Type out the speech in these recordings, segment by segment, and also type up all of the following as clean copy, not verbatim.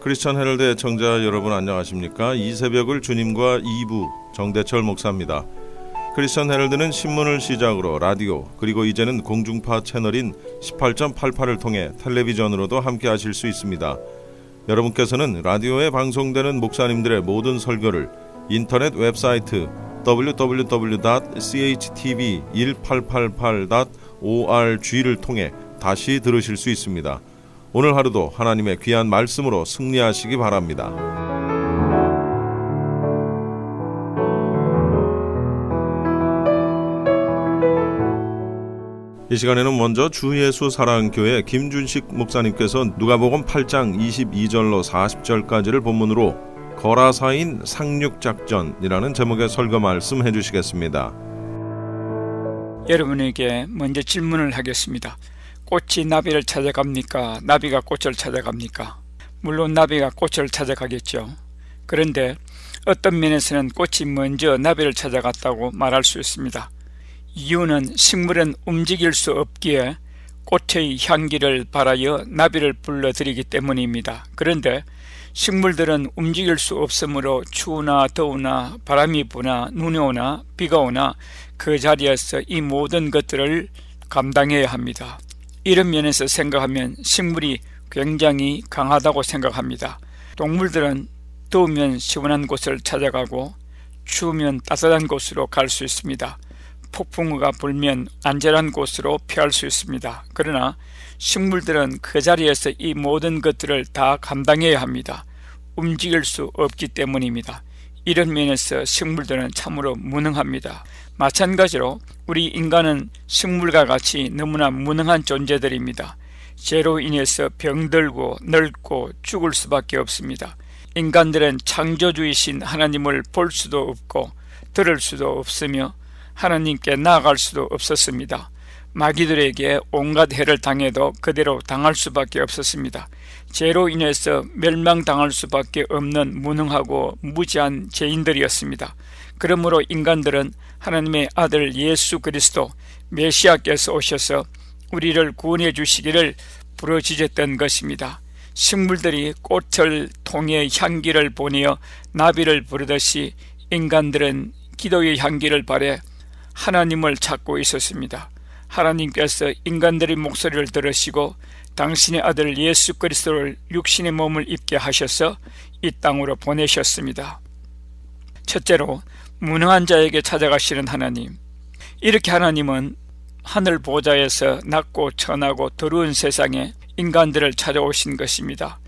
크리스천 헤럴드 애청자 여러분 안녕하십니까? 이 새벽을 주님과 2부 정대철 목사입니다. 크리스천 헤럴드는 신문을 시작으로 라디오 그리고 이제는 공중파 채널인 18.88을 통해 텔레비전으로도 함께 하실 수 있습니다. 여러분께서는 라디오에 방송되는 목사님들의 모든 설교를 인터넷 웹사이트 www.chtv1888.org를 통해 다시 들으실 수 있습니다. 오늘 하루도 하나님의 귀한 말씀으로 승리하시기 바랍니다. 이 시간에는 먼저 주예수 사랑교회 김준식 목사님께서 누가복음 8장 22절로 40절까지를 본문으로 거라사인 상륙작전이라는 제목의 설교 말씀 해주시겠습니다. 여러분에게 먼저 질문을 하겠습니다. 꽃이 나비를 찾아갑니까? 나비가 꽃을 찾아갑니까? 물론 나비가 꽃을 찾아가겠죠. 그런데 어떤 면에서는 꽃이 먼저 나비를 찾아갔다고 말할 수 있습니다. 이유는 식물은 움직일 수 없기에 꽃의 향기를 바라여 나비를 불러들이기 때문입니다. 그런데 식물들은 움직일 수 없으므로 추우나 더우나 바람이 부나 눈이 오나 비가 오나 그 자리에서 이 모든 것들을 감당해야 합니다. 이런 면에서 생각하면 식물이 굉장히 강하다고 생각합니다. 동물들은 더우면 시원한 곳을 찾아가고 추우면 따뜻한 곳으로 갈 수 있습니다. 폭풍우가 불면 안전한 곳으로 피할 수 있습니다. 그러나 식물들은 그 자리에서 이 모든 것들을 다 감당해야 합니다. 움직일 수 없기 때문입니다. 이런 면에서 식물들은 참으로 무능합니다. 마찬가지로 우리 인간은 식물과 같이 너무나 무능한 존재들입니다. 죄로 인해서 병들고 늙고 죽을 수밖에 없습니다. 인간들은 창조주이신 하나님을 볼 수도 없고 들을 수도 없으며 하나님께 나아갈 수도 없었습니다. 마귀들에게 온갖 해를 당해도 그대로 당할 수밖에 없었습니다. 죄로 인해서 멸망당할 수밖에 없는 무능하고 무지한 죄인들이었습니다. 그러므로 인간들은 하나님의 아들 예수 그리스도 메시아께서 오셔서 우리를 구원해 주시기를 부르짖었던 것입니다. 식물들이 꽃을 통해 향기를 보내어 나비를 부르듯이 인간들은 기도의 향기를 발해 하나님을 찾고 있었습니다. 하나님께서 인간들의 목소리를 들으시고 당신의 아들 예수 그리스도를 육신의 몸을 입게 하셔서 이 땅으로 보내셨습니다. 첫째로 무능한 자에게 찾아가시는 하나님. 이렇게 하나님은 하늘 보좌에서 낮고 천하고 더러운 세상에 인간들을 찾아오신 것입니다.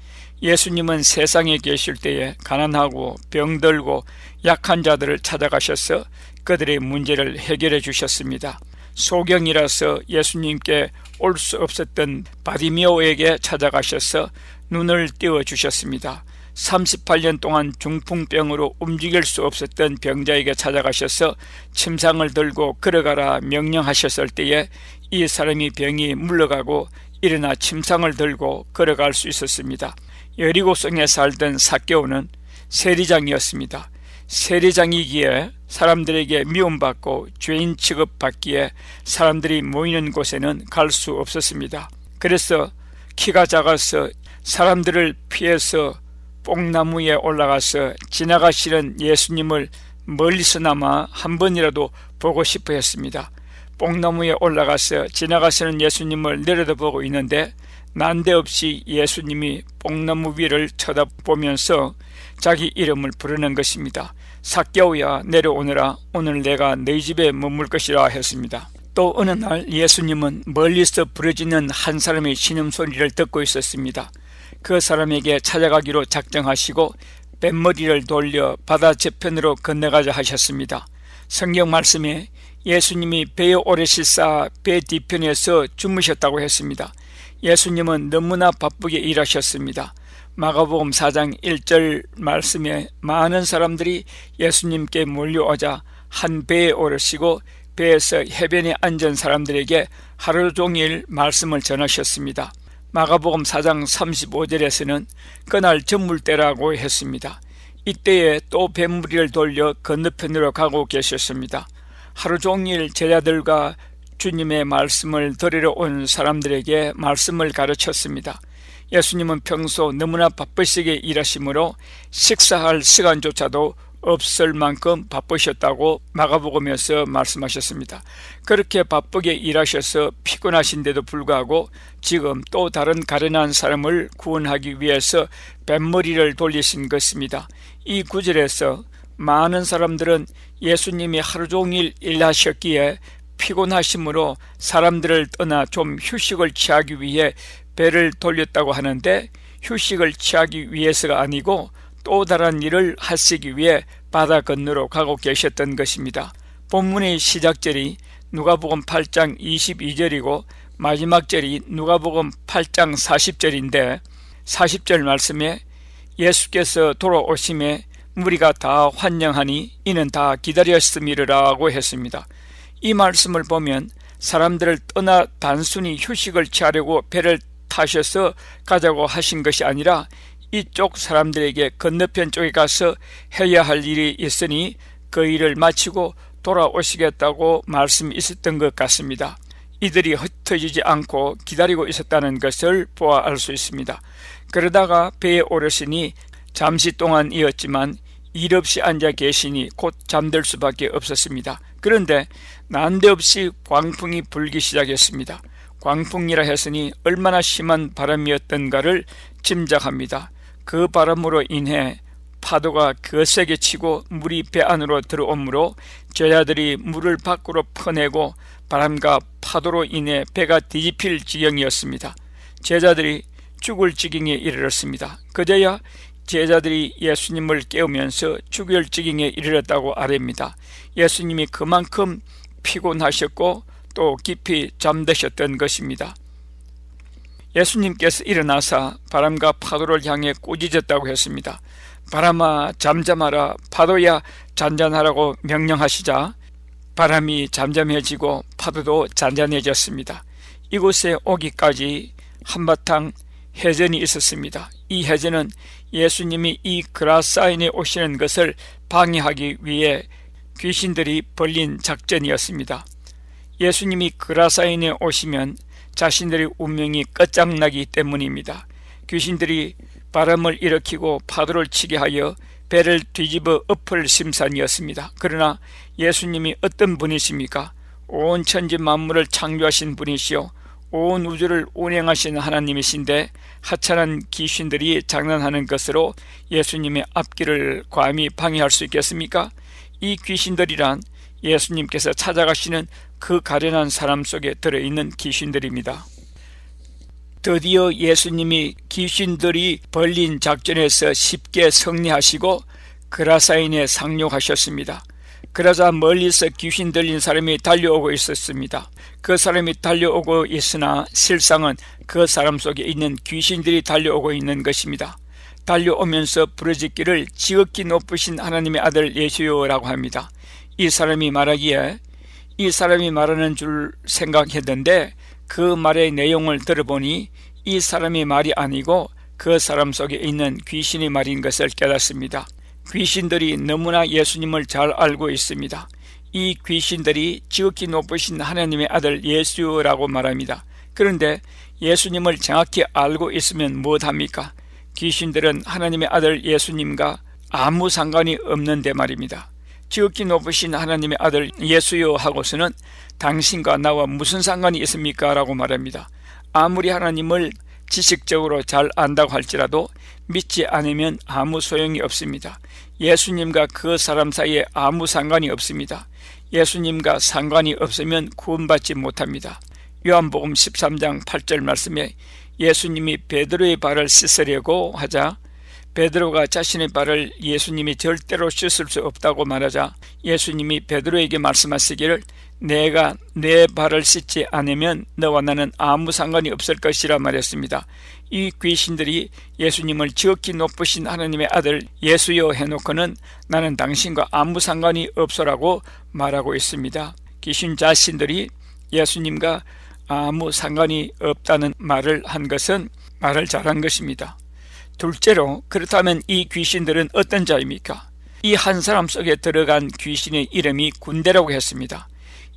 예수님은 세상에 계실 때에 가난하고 병들고 약한 자들을 찾아가셔서 그들의 문제를 해결해 주셨습니다. 소경이라서 예수님께 올 수 없었던 바디메오에게 찾아가셔서 눈을 띄워주셨습니다. 38년 동안 중풍병으로 움직일 수 없었던 병자에게 찾아가셔서 침상을 들고 걸어가라 명령하셨을 때에 이 사람이 병이 물러가고 일어나 침상을 들고 걸어갈 수 있었습니다. 여리고성에 살던 삭개오는 세리장이었습니다. 세리장이기에 사람들에게 미움받고 죄인 취급받기에 사람들이 모이는 곳에는 갈 수 없었습니다. 그래서 키가 작아서 사람들을 피해서 뽕나무에 올라가서 지나가시는 예수님을 멀리서나마 한 번이라도 보고 싶어 했습니다. 뽕나무에 올라가서 지나가시는 예수님을 내려다보고 있는데 난데없이 예수님이 뽕나무 위를 쳐다보면서 자기 이름을 부르는 것입니다. 삭개오야 내려오너라, 오늘 내가 너희 집에 머물 것이라 했습니다. 또 어느 날 예수님은 멀리서 부르짖는 한 사람의 신음소리를 듣고 있었습니다. 그 사람에게 찾아가기로 작정하시고 뱃머리를 돌려 바다 저편으로 건너가자 하셨습니다. 성경 말씀에 예수님이 배에 오르시사 배 뒤편에서 주무셨다고 했습니다. 예수님은 너무나 바쁘게 일하셨습니다. 마가복음 4장 1절 말씀에 많은 사람들이 예수님께 몰려오자 한 배에 오르시고 배에서 해변에 앉은 사람들에게 하루 종일 말씀을 전하셨습니다. 마가복음 4장 35절에서는 그날 저물때라고 했습니다. 이때에 또 뱃무리를 돌려 건너편으로 가고 계셨습니다. 하루 종일 제자들과 주님의 말씀을 들으러 온 사람들에게 말씀을 가르쳤습니다. 예수님은 평소 너무나 바쁘시게 일하시므로 식사할 시간조차도 없을 만큼 바쁘셨다고 마가복음에서 말씀하셨습니다. 그렇게 바쁘게 일하셔서 피곤하신데도 불구하고 지금 또 다른 가련한 사람을 구원하기 위해서 뱃머리를 돌리신 것입니다. 이 구절에서 많은 사람들은 예수님이 하루 종일 일하셨기에 피곤하심으로 사람들을 떠나 좀 휴식을 취하기 위해 배를 돌렸다고 하는데, 휴식을 취하기 위해서가 아니고 또 다른 일을 하시기 위해 바다 건너로 가고 계셨던 것입니다. 본문의 시작절이 누가복음 8장 22절이고 마지막 절이 누가복음 8장 40절인데, 40절 말씀에 예수께서 돌아오심에 무리가 다 환영하니 이는 다 기다렸음이라고 했습니다. 이 말씀을 보면 사람들을 떠나 단순히 휴식을 취하려고 배를 타셔서 가자고 하신 것이 아니라 이쪽 사람들에게 건너편 쪽에 가서 해야 할 일이 있으니 그 일을 마치고 돌아오시겠다고 말씀이 있었던 것 같습니다. 이들이 흩어지지 않고 기다리고 있었다는 것을 보아 알 수 있습니다. 그러다가 배에 오르시니 잠시 동안이었지만 일 없이 앉아 계시니 곧 잠들 수밖에 없었습니다. 그런데 난데없이 광풍이 불기 시작했습니다. 광풍이라 했으니 얼마나 심한 바람이었던가를 짐작합니다. 그 바람으로 인해 파도가 거세게 치고 물이 배 안으로 들어오므로 제자들이 물을 밖으로 퍼내고 바람과 파도로 인해 배가 뒤집힐 지경이었습니다. 제자들이 죽을 지경에 이르렀습니다. 그제야 제자들이 예수님을 깨우면서 죽을 지경에 이르렀다고 아뢰입니다. 예수님이 그만큼 피곤하셨고 또 깊이 잠드셨던 것입니다. 예수님께서 일어나사 바람과 파도를 향해 꾸짖었다고 했습니다. 바람아 잠잠하라, 파도야 잔잔하라고 명령하시자 바람이 잠잠해지고 파도도 잔잔해졌습니다. 이곳에 오기까지 한바탕 해전이 있었습니다. 이 해전은 예수님이 이 그라사인에 오시는 것을 방해하기 위해 귀신들이 벌린 작전이었습니다. 예수님이 그라사인에 오시면 자신들의 운명이 끝장나기 때문입니다. 귀신들이 바람을 일으키고 파도를 치게 하여 배를 뒤집어 엎을 심산이었습니다. 그러나 예수님이 어떤 분이십니까? 온 천지 만물을 창조하신 분이시요 온 우주를 운행하신 하나님이신데 하찮은 귀신들이 장난하는 것으로 예수님의 앞길을 감히 방해할 수 있겠습니까? 이 귀신들이란 예수님께서 찾아가시는 그 가련한 사람 속에 들어있는 귀신들입니다. 드디어 예수님이 귀신들이 벌린 작전에서 쉽게 승리하시고 그라사인에 상륙하셨습니다. 그러자 멀리서 귀신 들린 사람이 달려오고 있었습니다. 그 사람이 달려오고 있으나 실상은 그 사람 속에 있는 귀신들이 달려오고 있는 것입니다. 달려오면서 부르짖기를 지극히 높으신 하나님의 아들 예수여라고 합니다. 이 사람이 말하기에 이 사람이 말하는 줄 생각했는데 그 말의 내용을 들어보니 이 사람이 말이 아니고 그 사람 속에 있는 귀신이 말인 것을 깨닫습니다. 귀신들이 너무나 예수님을 잘 알고 있습니다. 이 귀신들이 지극히 높으신 하나님의 아들 예수라고 말합니다. 그런데 예수님을 정확히 알고 있으면 무엇합니까? 귀신들은 하나님의 아들 예수님과 아무 상관이 없는데 말입니다. 지극히 높으신 하나님의 아들 예수여 하고서는 당신과 나와 무슨 상관이 있습니까? 라고 말합니다. 아무리 하나님을 지식적으로 잘 안다고 할지라도 믿지 않으면 아무 소용이 없습니다. 예수님과 그 사람 사이에 아무 상관이 없습니다. 예수님과 상관이 없으면 구원받지 못합니다. 요한복음 13장 8절 말씀에 예수님이 베드로의 발을 씻으려고 하자 베드로가 자신의 발을 예수님이 절대로 씻을 수 없다고 말하자 예수님이 베드로에게 말씀하시기를 내가 내 발을 씻지 않으면 너와 나는 아무 상관이 없을 것이라 말했습니다. 이 귀신들이 예수님을 지극히 높으신 하나님의 아들 예수여 해놓고는 나는 당신과 아무 상관이 없소라고 말하고 있습니다. 귀신 자신들이 예수님과 아무 상관이 없다는 말을 한 것은 말을 잘한 것입니다. 둘째로 그렇다면 이 귀신들은 어떤 자입니까? 이 한 사람 속에 들어간 귀신의 이름이 군대라고 했습니다.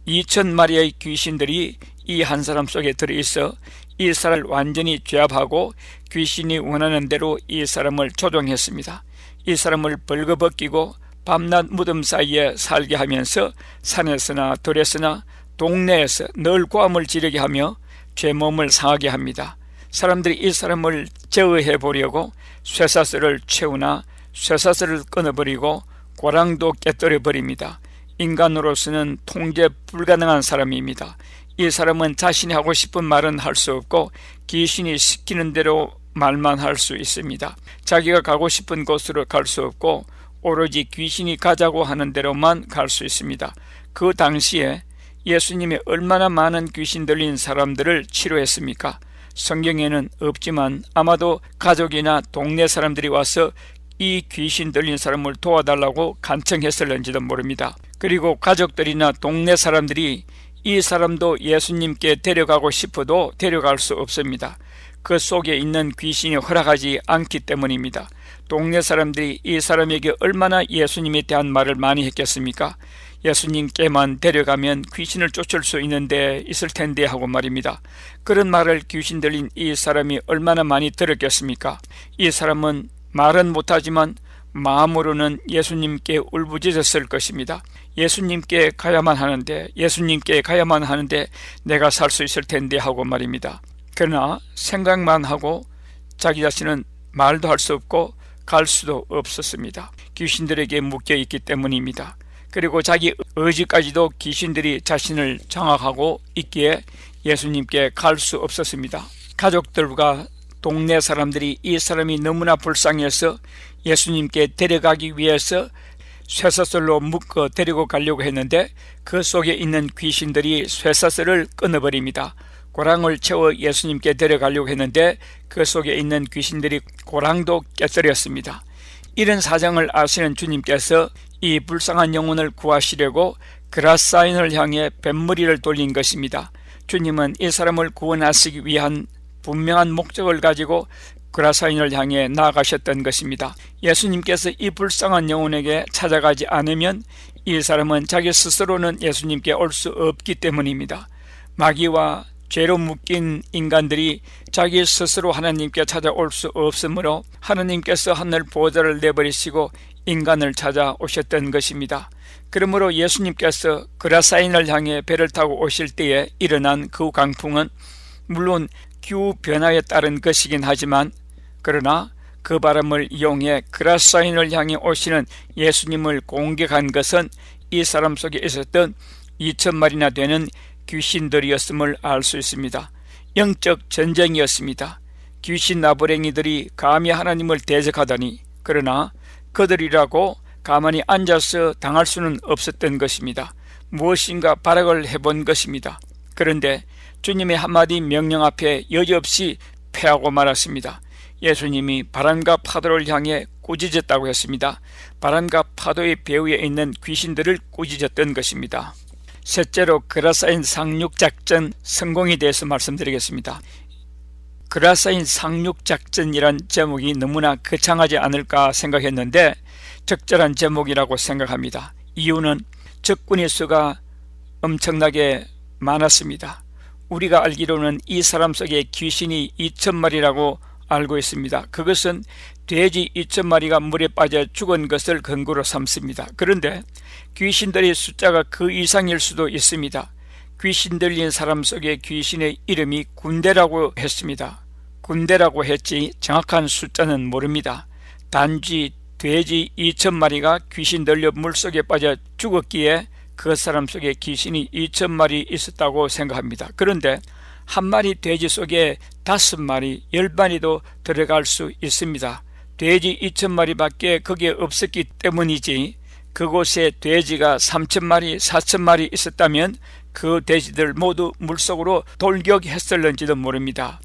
2000마리의 귀신들이 이 한 사람 속에 들어있어 이 사람을 완전히 제압하고 귀신이 원하는 대로 이 사람을 조종했습니다. 이 사람을 벌거벗기고 밤낮 무덤 사이에 살게 하면서 산에서나 들에서나 동네에서 늘 고함을 지르게 하며 죄 몸을 상하게 합니다. 사람들이 이 사람을 제어해 보려고 쇠사슬을 채우나 쇠사슬을 끊어버리고 고랑도 깨뜨려 버립니다. 인간으로서는 통제 불가능한 사람입니다. 이 사람은 자신이 하고 싶은 말은 할 수 없고 귀신이 시키는 대로 말만 할 수 있습니다. 자기가 가고 싶은 곳으로 갈 수 없고 오로지 귀신이 가자고 하는 대로만 갈 수 있습니다. 그 당시에 예수님이 얼마나 많은 귀신 들린 사람들을 치료했습니까? 성경에는 없지만 아마도 가족이나 동네 사람들이 와서 이 귀신 들린 사람을 도와달라고 간청했을는지도 모릅니다. 그리고 가족들이나 동네 사람들이 이 사람도 예수님께 데려가고 싶어도 데려갈 수 없습니다. 그 속에 있는 귀신이 허락하지 않기 때문입니다. 동네 사람들이 이 사람에게 얼마나 예수님에 대한 말을 많이 했겠습니까? 예수님께만 데려가면 귀신을 쫓을 수 있는데 있을 텐데 하고 말입니다. 그런 말을 귀신 들린 이 사람이 얼마나 많이 들었겠습니까? 이 사람은 말은 못하지만 마음으로는 예수님께 울부짖었을 것입니다. 예수님께 가야만 하는데 내가 살 수 있을 텐데 하고 말입니다. 그러나 생각만 하고 자기 자신은 말도 할 수 없고 갈 수도 없었습니다. 귀신들에게 묶여 있기 때문입니다. 그리고 자기 의지까지도 귀신들이 자신을 장악하고 있기에 예수님께 갈 수 없었습니다. 가족들과 동네 사람들이 이 사람이 너무나 불쌍해서 예수님께 데려가기 위해서 쇠사슬로 묶어 데리고 가려고 했는데 그 속에 있는 귀신들이 쇠사슬을 끊어버립니다. 고랑을 채워 예수님께 데려가려고 했는데 그 속에 있는 귀신들이 고랑도 깨뜨렸습니다. 이런 사정을 아시는 주님께서 이 불쌍한 영혼을 구하시려고 그라사인을 향해 뱃머리를 돌린 것입니다. 주님은 이 사람을 구원하시기 위한 분명한 목적을 가지고 그라사인을 향해 나아가셨던 것입니다. 예수님께서 이 불쌍한 영혼에게 찾아가지 않으면 이 사람은 자기 스스로는 예수님께 올 수 없기 때문입니다. 마귀와 죄로 묶인 인간들이 자기 스스로 하나님께 찾아올 수 없으므로 하나님께서 하늘 보좌를 내버리시고 인간을 찾아오셨던 것입니다. 그러므로 예수님께서 그라사인을 향해 배를 타고 오실 때에 일어난 그 강풍은 물론 기후변화에 따른 것이긴 하지만 그러나 그 바람을 이용해 그라사인을 향해 오시는 예수님을 공격한 것은 이 사람 속에 있었던 2,000마리나 되는 귀신들이었음을 알 수 있습니다. 영적 전쟁이었습니다. 귀신 나부랭이들이 감히 하나님을 대적하다니, 그러나 그들이라고 가만히 앉아서 당할 수는 없었던 것입니다. 무엇인가 발악을 해본 것입니다. 그런데 주님의 한마디 명령 앞에 여지없이 패하고 말았습니다. 예수님이 바람과 파도를 향해 꾸짖었다고 했습니다. 바람과 파도의 배후에 있는 귀신들을 꾸짖었던 것입니다. 셋째로 그라사인 상륙작전 성공에 대해서 말씀드리겠습니다. 그라사인 상륙작전이란 제목이 너무나 거창하지 않을까 생각했는데 적절한 제목이라고 생각합니다. 이유는 적군의 수가 엄청나게 많았습니다. 우리가 알기로는 이 사람 속에 귀신이 2,000마리라고 알고 있습니다. 그것은 돼지 2,000마리가 물에 빠져 죽은 것을 근거로 삼습니다. 그런데 귀신들의 숫자가 그 이상일 수도 있습니다. 귀신 들린 사람 속에 귀신의 이름이 군대라고 했습니다. 군대라고 했지 정확한 숫자는 모릅니다. 단지 돼지 2,000마리가 귀신 들려 물속에 빠져 죽었기에 그 사람 속에 귀신이 2,000마리 있었다고 생각합니다. 그런데 한 마리 돼지 속에 5마리, 10마리도 들어갈 수 있습니다. 돼지 2,000마리밖에 거기에 없었기 때문이지 그곳에 돼지가 3,000마리, 4,000마리 있었다면 그 돼지들 모두 물속으로 돌격했을는지도 모릅니다.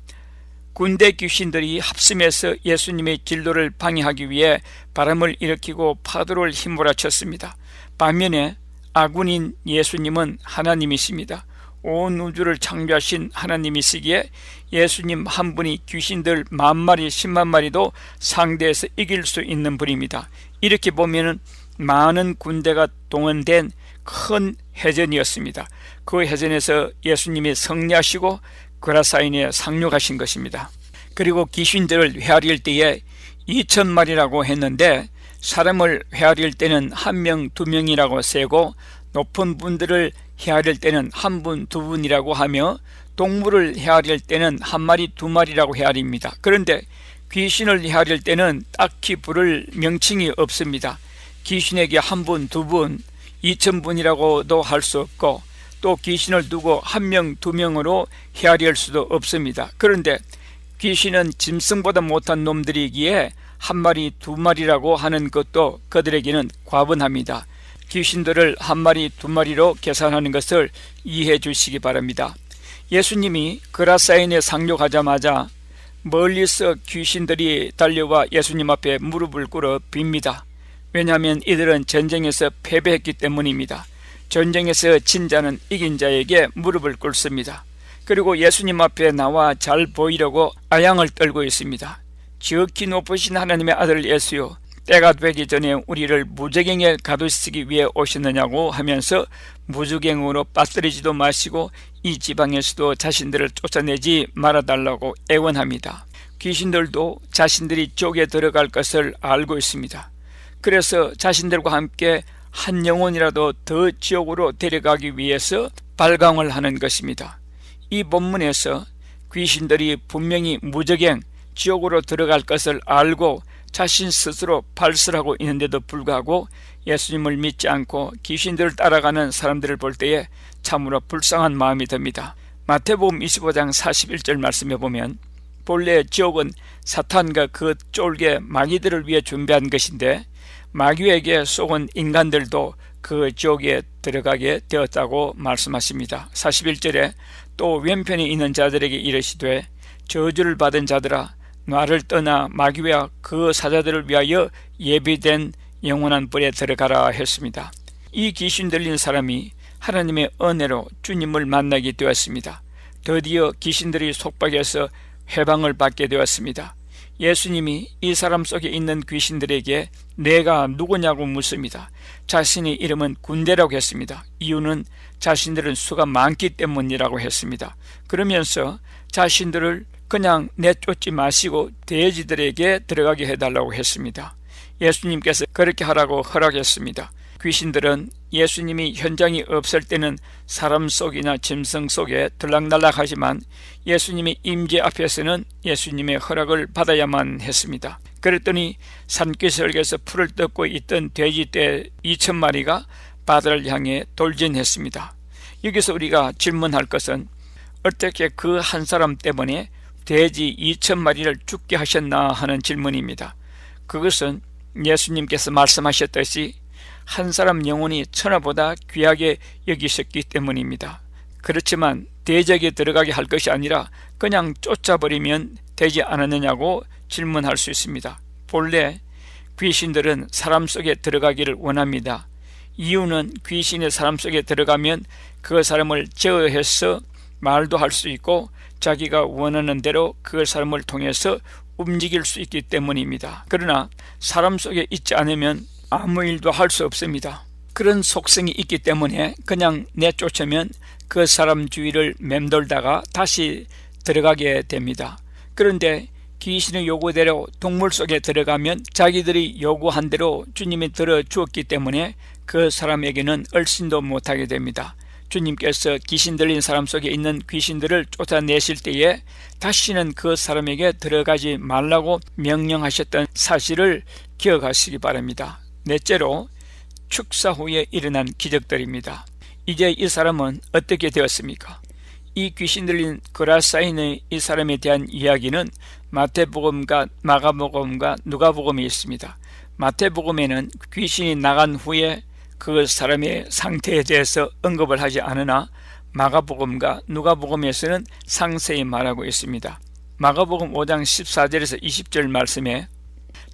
군대 귀신들이 합심해서 예수님의 진로를 방해하기 위해 바람을 일으키고 파도를 휘몰아쳤습니다. 반면에 아군인 예수님은 하나님이십니다. 온 우주를 창조하신 하나님이시기에 예수님 한 분이 귀신들 10,000마리, 100,000마리도 상대해서 이길 수 있는 분입니다. 이렇게 보면은 많은 군대가 동원된 큰 해전이었습니다. 그 해전에서 예수님이 승리하시고 그라사인에 상륙하신 것입니다. 그리고 귀신들을 헤아릴 때에 2,000마리라고 했는데 사람을 헤아릴 때는 1명, 2명이라고 세고 높은 분들을 헤아릴 때는 1분, 2분이라고 하며 동물을 헤아릴 때는 1마리, 2마리라고 헤아립니다. 그런데 귀신을 헤아릴 때는 딱히 부를 명칭이 없습니다. 귀신에게 1분, 2분, 2,000분이라고도 할 수 없고 또 귀신을 두고 1명, 2명으로 헤아릴 수도 없습니다. 그런데 귀신은 짐승보다 못한 놈들이기에 1마리, 2마리라고 하는 것도 그들에게는 과분합니다. 귀신들을 1마리, 2마리로 계산하는 것을 이해해 주시기 바랍니다. 예수님이 그라사인에 상륙하자마자 멀리서 귀신들이 달려와 예수님 앞에 무릎을 꿇어 빕니다. 왜냐하면 이들은 전쟁에서 패배했기 때문입니다. 전쟁에서 진 자는 이긴 자에게 무릎을 꿇습니다. 그리고 예수님 앞에 나와 잘 보이려고 아양을 떨고 있습니다. 지극히 높으신 하나님의 아들 예수여, 때가 되기 전에 우리를 무저갱에 가두시기 위해 오셨느냐고 하면서 무저갱으로 빠뜨리지도 마시고 이 지방에서도 자신들을 쫓아내지 말아달라고 애원합니다. 귀신들도 자신들이 지옥에 들어갈 것을 알고 있습니다. 그래서 자신들과 함께 한 영혼이라도 더 지옥으로 데려가기 위해서 발광을 하는 것입니다. 이 본문에서 귀신들이 분명히 무저갱 지옥으로 들어갈 것을 알고 자신 스스로 발설하고 있는데도 불구하고 예수님을 믿지 않고 귀신들을 따라가는 사람들을 볼 때에 참으로 불쌍한 마음이 듭니다. 마태복음 25장 41절 말씀에 보면 본래 지옥은 사탄과 그 쫄개 마귀들을 위해 준비한 것인데 마귀에게 속은 인간들도 그 지옥에 들어가게 되었다고 말씀하십니다. 41절에 또 왼편에 있는 자들에게 이르시되 저주를 받은 자들아 나를 떠나 마귀와 그 사자들을 위하여 예비된 영원한 불에 들어가라 했습니다. 이 귀신 들린 사람이 하나님의 은혜로 주님을 만나게 되었습니다. 드디어 귀신들이 속박해서 해방을 받게 되었습니다. 예수님이 이 사람 속에 있는 귀신들에게 내가 누구냐고 묻습니다. 자신의 이름은 군대라고 했습니다. 이유는 자신들은 수가 많기 때문이라고 했습니다. 그러면서 자신들을 그냥 내쫓지 마시고 돼지들에게 들어가게 해달라고 했습니다. 예수님께서 그렇게 하라고 허락했습니다. 귀신들은 예수님이 현장이 없을 때는 사람 속이나 짐승 속에 들락날락하지만 예수님이 임재 앞에서는 예수님의 허락을 받아야만 했습니다. 그랬더니 산기슭에서 풀을 뜯고 있던 돼지떼 2,000마리가 바다를 향해 돌진했습니다. 여기서 우리가 질문할 것은 어떻게 그 한 사람 때문에 돼지 2,000마리를 죽게 하셨나 하는 질문입니다. 그것은 예수님께서 말씀하셨듯이 한 사람 영혼이 천하보다 귀하게 여기셨기 때문입니다. 그렇지만 대적에 들어가게 할 것이 아니라 그냥 쫓아버리면 되지 않았느냐고 질문할 수 있습니다. 본래 귀신들은 사람 속에 들어가기를 원합니다. 이유는 귀신이 사람 속에 들어가면 그 사람을 제어해서 말도 할 수 있고 자기가 원하는 대로 그 사람을 통해서 움직일 수 있기 때문입니다. 그러나 사람 속에 있지 않으면 아무 일도 할 수 없습니다. 그런 속성이 있기 때문에 그냥 내쫓으면 그 사람 주위를 맴돌다가 다시 들어가게 됩니다. 그런데 귀신의 요구대로 동물 속에 들어가면 자기들이 요구한 대로 주님이 들어주었기 때문에 그 사람에게는 얼씬도 못하게 됩니다. 주님께서 귀신 들린 사람 속에 있는 귀신들을 쫓아내실 때에 다시는 그 사람에게 들어가지 말라고 명령하셨던 사실을 기억하시기 바랍니다. 넷째로 축사 후에 일어난 기적들입니다. 이제 이 사람은 어떻게 되었습니까? 이 귀신 들린 그라사인의 이 사람에 대한 이야기는 마태복음과 마가복음과 누가복음에 있습니다. 마태복음에는 귀신이 나간 후에 그 사람의 상태에 대해서 언급을 하지 않으나 마가복음과 누가복음에서는 상세히 말하고 있습니다. 마가복음 5장 14절에서 20절 말씀에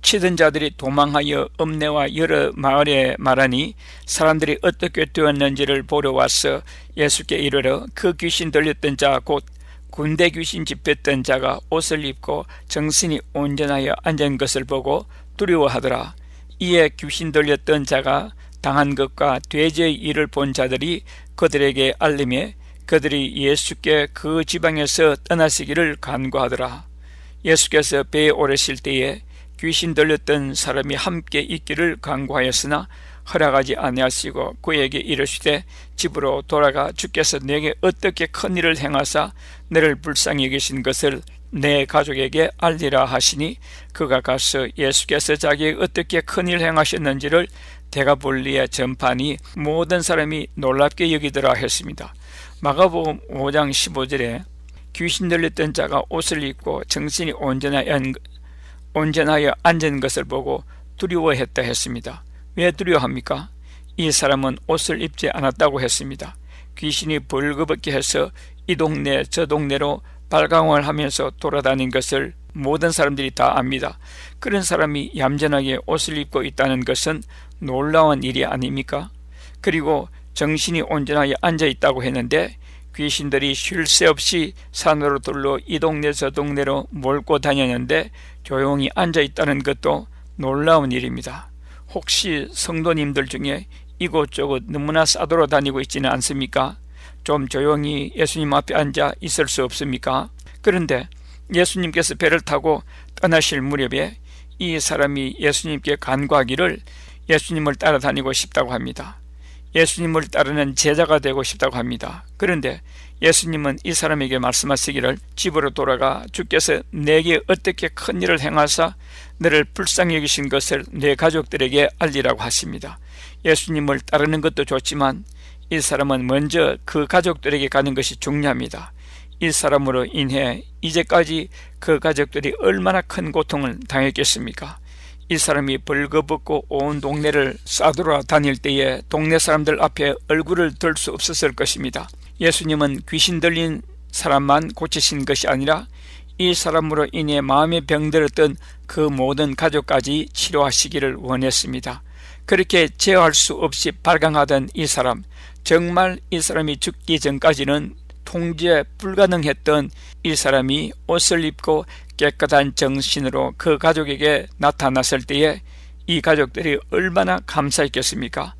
치던 자들이 도망하여 읍내와 여러 마을에 말하니 사람들이 어떻게 되었는지를 보러 와서 예수께 이르러 그 귀신 들렸던 자 곧 군대 귀신 집혔던 자가 옷을 입고 정신이 온전하여 앉은 것을 보고 두려워하더라. 이에 귀신 들렸던 자가 당한 것과 돼지의 일을 본 자들이 그들에게 알림해 그들이 예수께 그 지방에서 떠나시기를 간구하더라. 예수께서 배에 오르실 때에 귀신 들렸던 사람이 함께 있기를 간구하였으나 허락하지 아니하시고 그에게 이르시되 집으로 돌아가 주께서 내게 어떻게 큰 일을 행하사 너를 불쌍히 여기신 것을 내 가족에게 알리라 하시니 그가 가서 예수께서 자기에게 어떻게 큰 일을 행하셨는지를 데가볼리에 전파하니 모든 사람이 놀랍게 여기더라 했습니다. 마가복음 5장 15절에 귀신 들렸던 자가 옷을 입고 정신이 온전하여 앉은 것을 보고 두려워했다 했습니다. 왜 두려워합니까? 이 사람은 옷을 입지 않았다고 했습니다. 귀신이 벌거벗게 해서 이 동네 저 동네로 발광을 하면서 돌아다닌 것을 모든 사람들이 다 압니다. 그런 사람이 얌전하게 옷을 입고 있다는 것은 놀라운 일이 아닙니까? 그리고 정신이 온전하게 앉아 있다고 했는데 귀신들이 쉴 새 없이 산으로 둘러 이 동네 저 동네로 몰고 다녔는데 조용히 앉아 있다는 것도 놀라운 일입니다. 혹시 성도님들 중에 이곳저곳 너무나 싸돌아 다니고 있지는 않습니까? 좀 조용히 예수님 앞에 앉아 있을 수 없습니까? 그런데 예수님께서 배를 타고 떠나실 무렵에 이 사람이 예수님께 간구하기를 예수님을 따라다니고 싶다고 합니다. 예수님을 따르는 제자가 되고 싶다고 합니다. 그런데 예수님은 이 사람에게 말씀하시기를 집으로 돌아가 주께서 내게 어떻게 큰 일을 행하사 너를 불쌍히 여기신 것을 내 가족들에게 알리라고 하십니다. 예수님을 따르는 것도 좋지만 이 사람은 먼저 그 가족들에게 가는 것이 중요합니다. 이 사람으로 인해 이제까지 그 가족들이 얼마나 큰 고통을 당했겠습니까? 이 사람이 벌거벗고 온 동네를 싸돌아 다닐 때에 동네 사람들 앞에 얼굴을 들 수 없었을 것입니다. 예수님은 귀신 들린 사람만 고치신 것이 아니라 이 사람으로 인해 마음에 병들었던 그 모든 가족까지 치료하시기를 원했습니다. 그렇게 제어할 수 없이 발광하던 이 사람, 정말 이 사람이 죽기 전까지는 통제 불가능했던 이 사람이 옷을 입고 깨끗한 정신으로 그 가족에게 나타났을 때에 이 가족들이 얼마나 감사했겠습니까?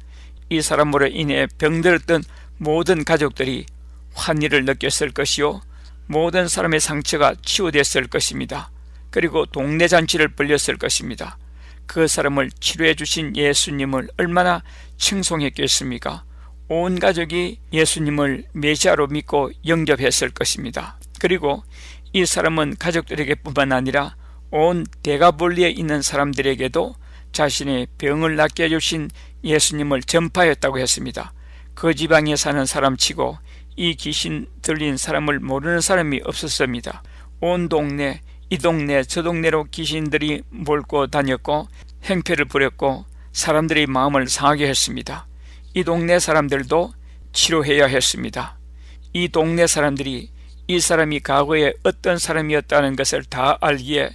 이 사람으로 인해 병들었던 모든 가족들이 환희를 느꼈을 것이요, 모든 사람의 상처가 치유됐을 것입니다. 그리고 동네 잔치를 벌렸을 것입니다. 그 사람을 치료해 주신 예수님을 얼마나 칭송했겠습니까? 온 가족이 예수님을 메시아로 믿고 영접했을 것입니다. 그리고 이 사람은 가족들에게 뿐만 아니라 온 데가볼리에 있는 사람들에게도 자신의 병을 낫게 해주신 예수님을 전파했다고 했습니다. 그 지방에 사는 사람치고 이 귀신 들린 사람을 모르는 사람이 없었습니다. 온 동네, 이 동네 저 동네로 귀신들이 몰고 다녔고 행패를 부렸고 사람들의 마음을 상하게 했습니다. 이 동네 사람들도 치료해야 했습니다. 이 동네 사람들이 이 사람이 과거에 어떤 사람이었다는 것을 다 알기에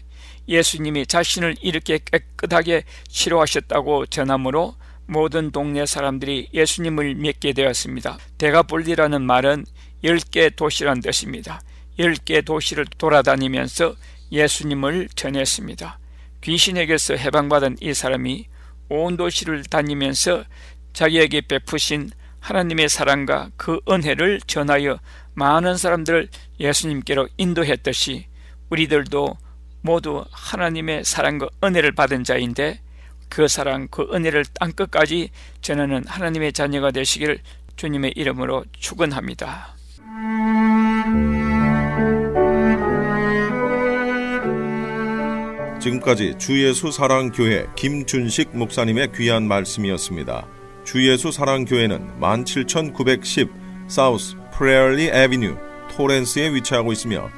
예수님이 자신을 이렇게 깨끗하게 치료하셨다고 전함으로 모든 동네 사람들이 예수님을 믿게 되었습니다. 데가볼리라는 말은 10개 도시란 뜻입니다. 10개 도시를 돌아다니면서 예수님을 전했습니다. 귀신에게서 해방받은 이 사람이 온 도시를 다니면서 자기에게 베푸신 하나님의 사랑과 그 은혜를 전하여 많은 사람들을 예수님께로 인도했듯이 우리들도 모두 하나님의 사랑과 은혜를 받은 자인데 그 사랑, 그 은혜를 땅끝까지 전하는 하나님의 자녀가 되시기를 주님의 이름으로 축원합니다. 지금까지 주예수 사랑교회 김준식 목사님의 귀한 말씀이었습니다. 주예수 사랑교회는 17910 사우스 프레얼리 애비뉴 토렌스에 위치하고 있으며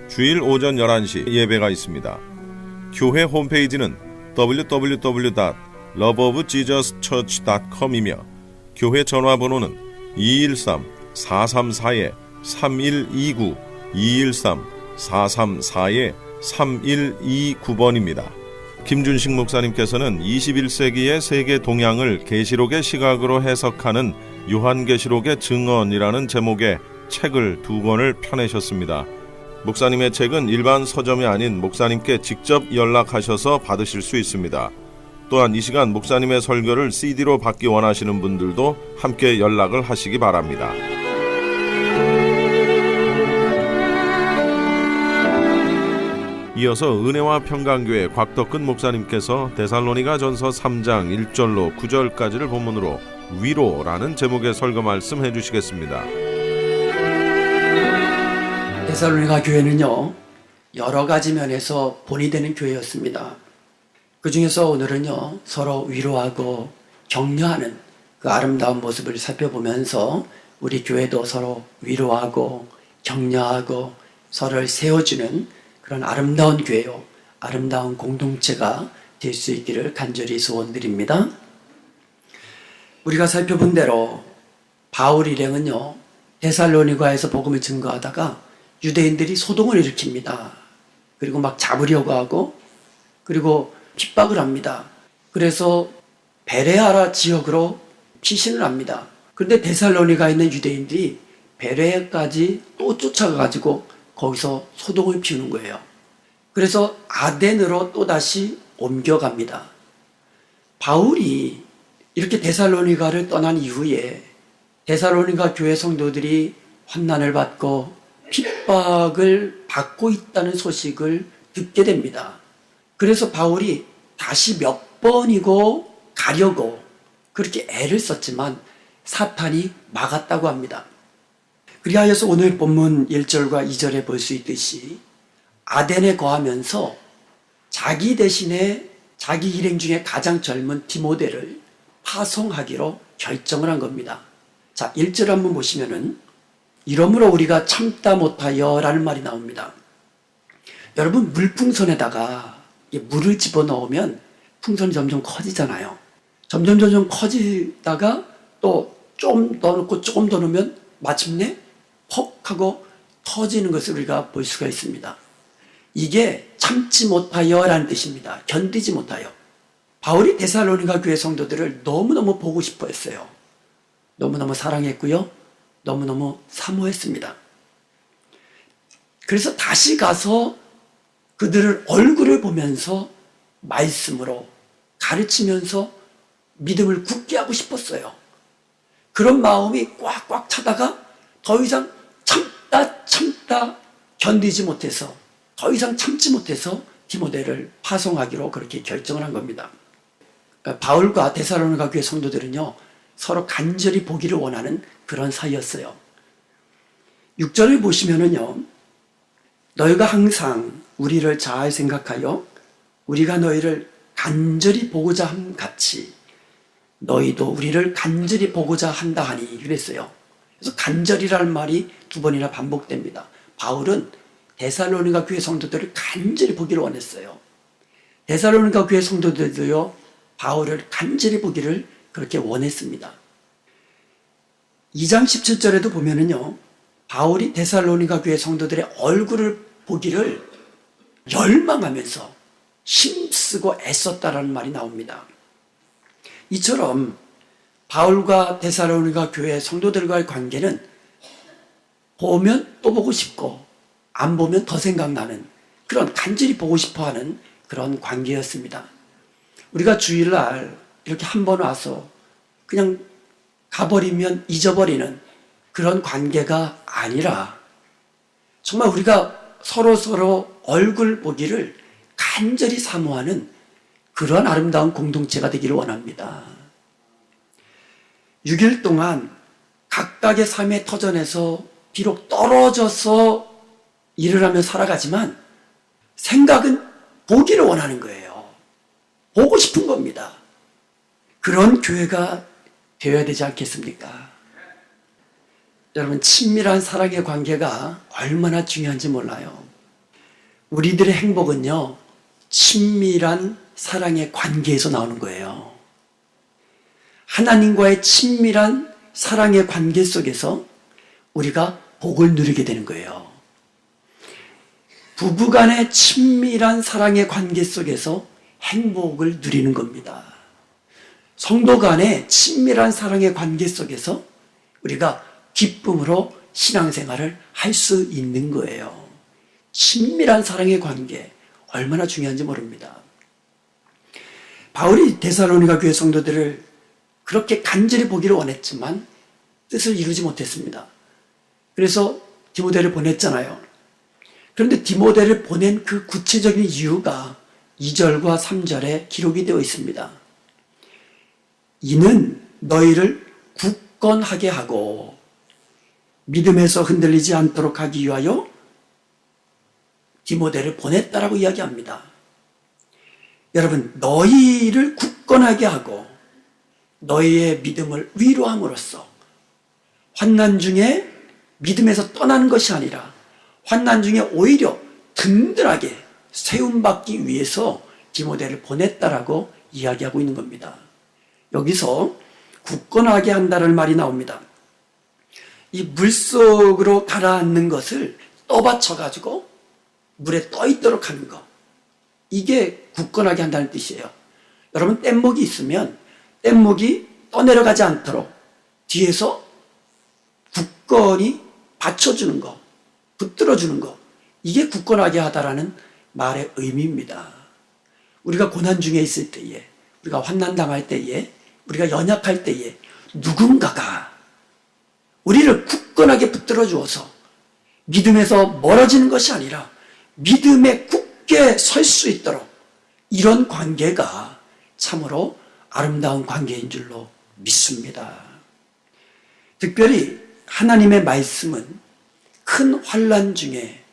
주일 오전 11시 예배가 있습니다. 교회 홈페이지는 www.loveofjesuschurch.com이며 교회 전화번호는 213-434-3129 213-434-3129번입니다. 김준식 목사님께서는 21세기의 세계 동향을 계시록의 시각으로 해석하는 요한계시록의 증언이라는 제목의 책을 2권을 펴내셨습니다. 목사님의 책은 일반 서점이 아닌 목사님께 직접 연락하셔서 받으실 수 있습니다. 또한 이 시간 목사님의 설교를 CD로 받기 원하시는 분들도 함께 연락을 하시기 바랍니다. 이어서 은혜와 평강교회 곽덕근 목사님께서 데살로니가전서 3장 1절로 9절까지를 본문으로 위로라는 제목의 설교 말씀 해주시겠습니다. 데살로니가 교회는요, 여러 가지 면에서 본이 되는 교회였습니다. 그 중에서 오늘은요, 서로 위로하고 격려하는 그 아름다운 모습을 살펴보면서 우리 교회도 서로 위로하고 격려하고 서로를 세워주는 그런 아름다운 교회요, 아름다운 공동체가 될 수 있기를 간절히 소원드립니다. 우리가 살펴본 대로 바울 일행은요, 데살로니가에서 복음을 증거하다가 유대인들이 소동을 일으킵니다. 그리고 막 잡으려고 하고, 그리고 핍박을 합니다. 그래서 베레아라 지역으로 피신을 합니다. 그런데 데살로니가에 있는 유대인들이 베레아까지 또 쫓아가가지고 거기서 소동을 피우는 거예요. 그래서 아덴으로 또다시 옮겨갑니다. 바울이 이렇게 데살로니가를 떠난 이후에 데살로니가 교회 성도들이 환난을 받고 핍박을 받고 있다는 소식을 듣게 됩니다. 그래서 바울이 다시 몇 번이고 가려고 그렇게 애를 썼지만 사탄이 막았다고 합니다. 그리하여서 오늘 본문 1절과 2절에 볼 수 있듯이 아덴에 거하면서 자기 대신에 자기 일행 중에 가장 젊은 디모데를 파송하기로 결정을 한 겁니다. 자, 1절 한번 보시면은 이러므로 우리가 참다 못하여 라는 말이 나옵니다. 여러분, 물풍선에다가 물을 집어넣으면 풍선이 점점 커지잖아요. 점점 커지다가 또 좀 더 넣고 조금 더 넣으면 마침내 퍽 하고 터지는 것을 우리가 볼 수가 있습니다. 이게 참지 못하여 라는 뜻입니다. 견디지 못하여. 바울이 데살로니가 교회 성도들을 너무너무 보고 싶어 했어요. 너무너무 사랑했고요, 너무너무 사모했습니다. 그래서 다시 가서 그들을 얼굴을 보면서 말씀으로 가르치면서 믿음을 굳게 하고 싶었어요. 그런 마음이 꽉꽉 차다가 더 이상 참다 견디지 못해서, 더 이상 참지 못해서 디모데를 파송하기로 그렇게 결정을 한 겁니다. 바울과 데살로니가 교회 성도들은요, 서로 간절히 보기를 원하는 그런 사이였어요. 6절을 보시면은요, 너희가 항상 우리를 잘 생각하여 우리가 너희를 간절히 보고자 함 같이 너희도 우리를 간절히 보고자 한다 하니 그랬어요. 그래서 간절이라는 말이 두 번이나 반복됩니다. 바울은 데살로니가 교회 성도들을 간절히 보기를 원했어요. 데살로니가 교회 성도들도요, 바울을 간절히 보기를 그렇게 원했습니다. 2장 17절에도 보면은요, 바울이 데살로니가 교회 성도들의 얼굴을 보기를 열망하면서 힘쓰고 애썼다라는 말이 나옵니다. 이처럼 바울과 데살로니가 교회 성도들과의 관계는 보면 또 보고 싶고 안 보면 더 생각나는 그런 간절히 보고 싶어하는 그런 관계였습니다. 우리가 주일날 이렇게 한 번 와서 그냥 가버리면 잊어버리는 그런 관계가 아니라 정말 우리가 서로 얼굴 보기를 간절히 사모하는 그런 아름다운 공동체가 되기를 원합니다. 6일 동안 각각의 삶의 터전에서 비록 떨어져서 일을 하며 살아가지만 생각은 보기를 원하는 거예요. 보고 싶은 겁니다. 그런 교회가 되어야 되지 않겠습니까? 여러분, 친밀한 사랑의 관계가 얼마나 중요한지 몰라요. 우리들의 행복은요, 친밀한 사랑의 관계에서 나오는 거예요. 하나님과의 친밀한 사랑의 관계 속에서 우리가 복을 누리게 되는 거예요. 부부간의 친밀한 사랑의 관계 속에서 행복을 누리는 겁니다. 성도 간의 친밀한 사랑의 관계 속에서 우리가 기쁨으로 신앙생활을 할 수 있는 거예요. 친밀한 사랑의 관계, 얼마나 중요한지 모릅니다. 바울이 데살로니가 교회 성도들을 그렇게 간절히 보기를 원했지만 뜻을 이루지 못했습니다. 그래서 디모데를 보냈잖아요. 그런데 디모데를 보낸 그 구체적인 이유가 2절과 3절에 기록이 되어 있습니다. 이는 너희를 굳건하게 하고 믿음에서 흔들리지 않도록 하기 위하여 디모데를 보냈다라고 이야기합니다. 여러분, 너희를 굳건하게 하고 너희의 믿음을 위로함으로써 환난 중에 믿음에서 떠나는 것이 아니라 환난 중에 오히려 든든하게 세움받기 위해서 디모데를 보냈다라고 이야기하고 있는 겁니다. 여기서 굳건하게 한다는 말이 나옵니다. 이 물속으로 가라앉는 것을 떠받쳐가지고 물에 떠 있도록 하는 것. 이게 굳건하게 한다는 뜻이에요. 여러분, 뗏목이 있으면 뗏목이 떠내려가지 않도록 뒤에서 굳건히 받쳐주는 거, 붙들어주는 거. 이게 굳건하게 하다라는 말의 의미입니다. 우리가 고난 중에 있을 때에, 우리가 환난당할 때에, 우리가 연약할 때에 누군가가 우리를 굳건하게 붙들어 주어서 믿음에서 멀어지는 것이 아니라 믿음에 굳게 설 수 있도록, 이런 관계가 참으로 아름다운 관계인 줄로 믿습니다. 특별히 하나님의 말씀은 큰 환난 중에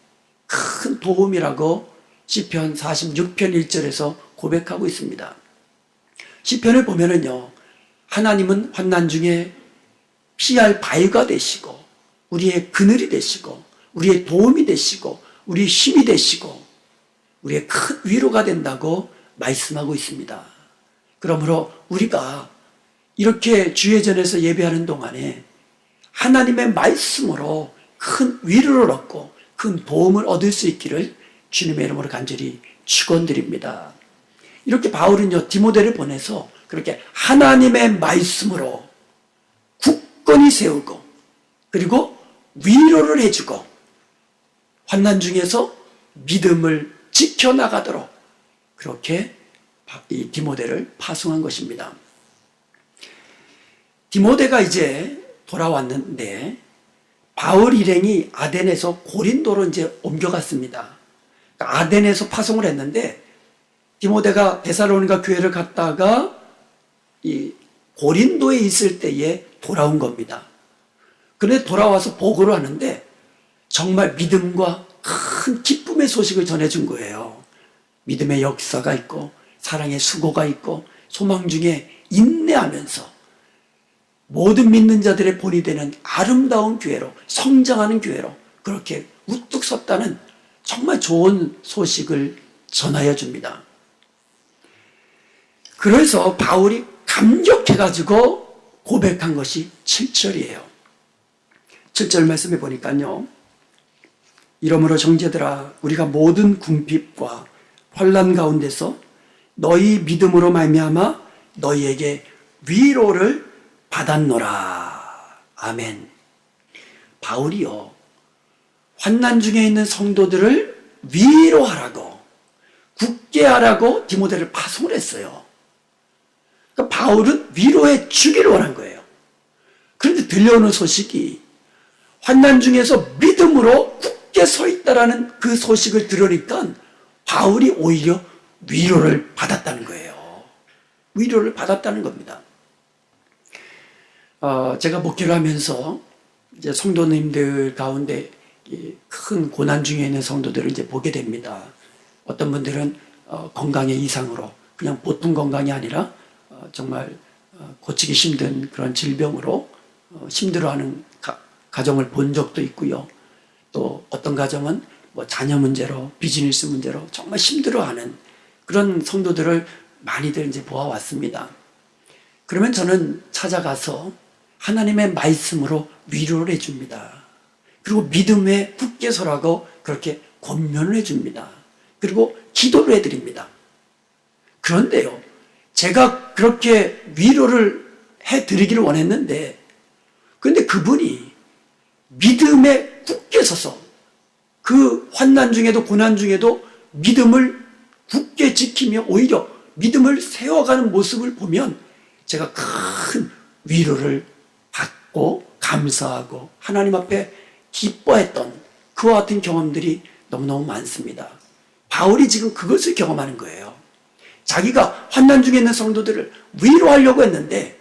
큰 도움이라고 시편 46편 1절에서 고백하고 있습니다. 시편을 보면은요, 하나님은 환난 중에 피할 바위가 되시고 우리의 그늘이 되시고 우리의 도움이 되시고 우리의 힘이 되시고 우리의 큰 위로가 된다고 말씀하고 있습니다. 그러므로 우리가 이렇게 주의 전에서 예배하는 동안에 하나님의 말씀으로 큰 위로를 얻고 큰 도움을 얻을 수 있기를 주님의 이름으로 간절히 축원드립니다. 이렇게 바울은요, 디모데를 보내서 그렇게 하나님의 말씀으로 굳건히 세우고 그리고 위로를 해주고 환난 중에서 믿음을 지켜나가도록 그렇게 이 디모데를 파송한 것입니다. 디모데가 이제 돌아왔는데 바울 일행이 아덴에서 고린도로 이제 옮겨갔습니다. 그러니까 아덴에서 파송을 했는데 디모데가 데살로니가 교회를 갔다가 이 고린도에 있을 때에 돌아온 겁니다. 그런데 돌아와서 보고를 하는데 정말 믿음과 큰 기쁨의 소식을 전해준 거예요. 믿음의 역사가 있고 사랑의 수고가 있고 소망 중에 인내하면서 모든 믿는 자들의 본이 되는 아름다운 교회로, 성장하는 교회로 그렇게 우뚝 섰다는 정말 좋은 소식을 전하여 줍니다. 그래서 바울이 감격해가지고 고백한 것이 7절이에요. 7절 말씀해 보니까요, 이러므로 형제들아, 우리가 모든 궁핍과 환난 가운데서 너희 믿음으로 말미암아 너희에게 위로를 받았노라. 아멘. 바울이요, 환난 중에 있는 성도들을 위로하라고, 굳게 하라고 디모데를 파송을 했어요. 그러니까 바울은 위로해 주기를 원한 거예요. 그런데 들려오는 소식이 환난 중에서 믿음으로 굳게 서 있다라는 그 소식을 들으니까 바울이 오히려 위로를 받았다는 거예요. 위로를 받았다는 겁니다. 제가 목회를 하면서 이제 성도님들 가운데 큰 고난 중에 있는 성도들을 이제 보게 됩니다. 어떤 분들은 건강의 이상으로, 그냥 보통 건강이 아니라 정말 고치기 힘든 그런 질병으로 힘들어하는 가정을 본 적도 있고요. 또 어떤 가정은 뭐 자녀 문제로, 비즈니스 문제로 정말 힘들어하는 그런 성도들을 많이들 이제 보아왔습니다. 그러면 저는 찾아가서 하나님의 말씀으로 위로를 해줍니다. 그리고 믿음에 굳게 서라고 그렇게 권면을 해줍니다. 그리고 기도를 해드립니다. 그런데요, 제가 그렇게 위로를 해드리기를 원했는데, 그런데 그분이 믿음에 굳게 서서 그 환난 중에도 고난 중에도 믿음을 굳게 지키며 오히려 믿음을 세워가는 모습을 보면 제가 큰 위로를 받고 감사하고 하나님 앞에 기뻐했던 그와 같은 경험들이 너무너무 많습니다. 바울이 지금 그것을 경험하는 거예요. 자기가 환난 중에 있는 성도들을 위로하려고 했는데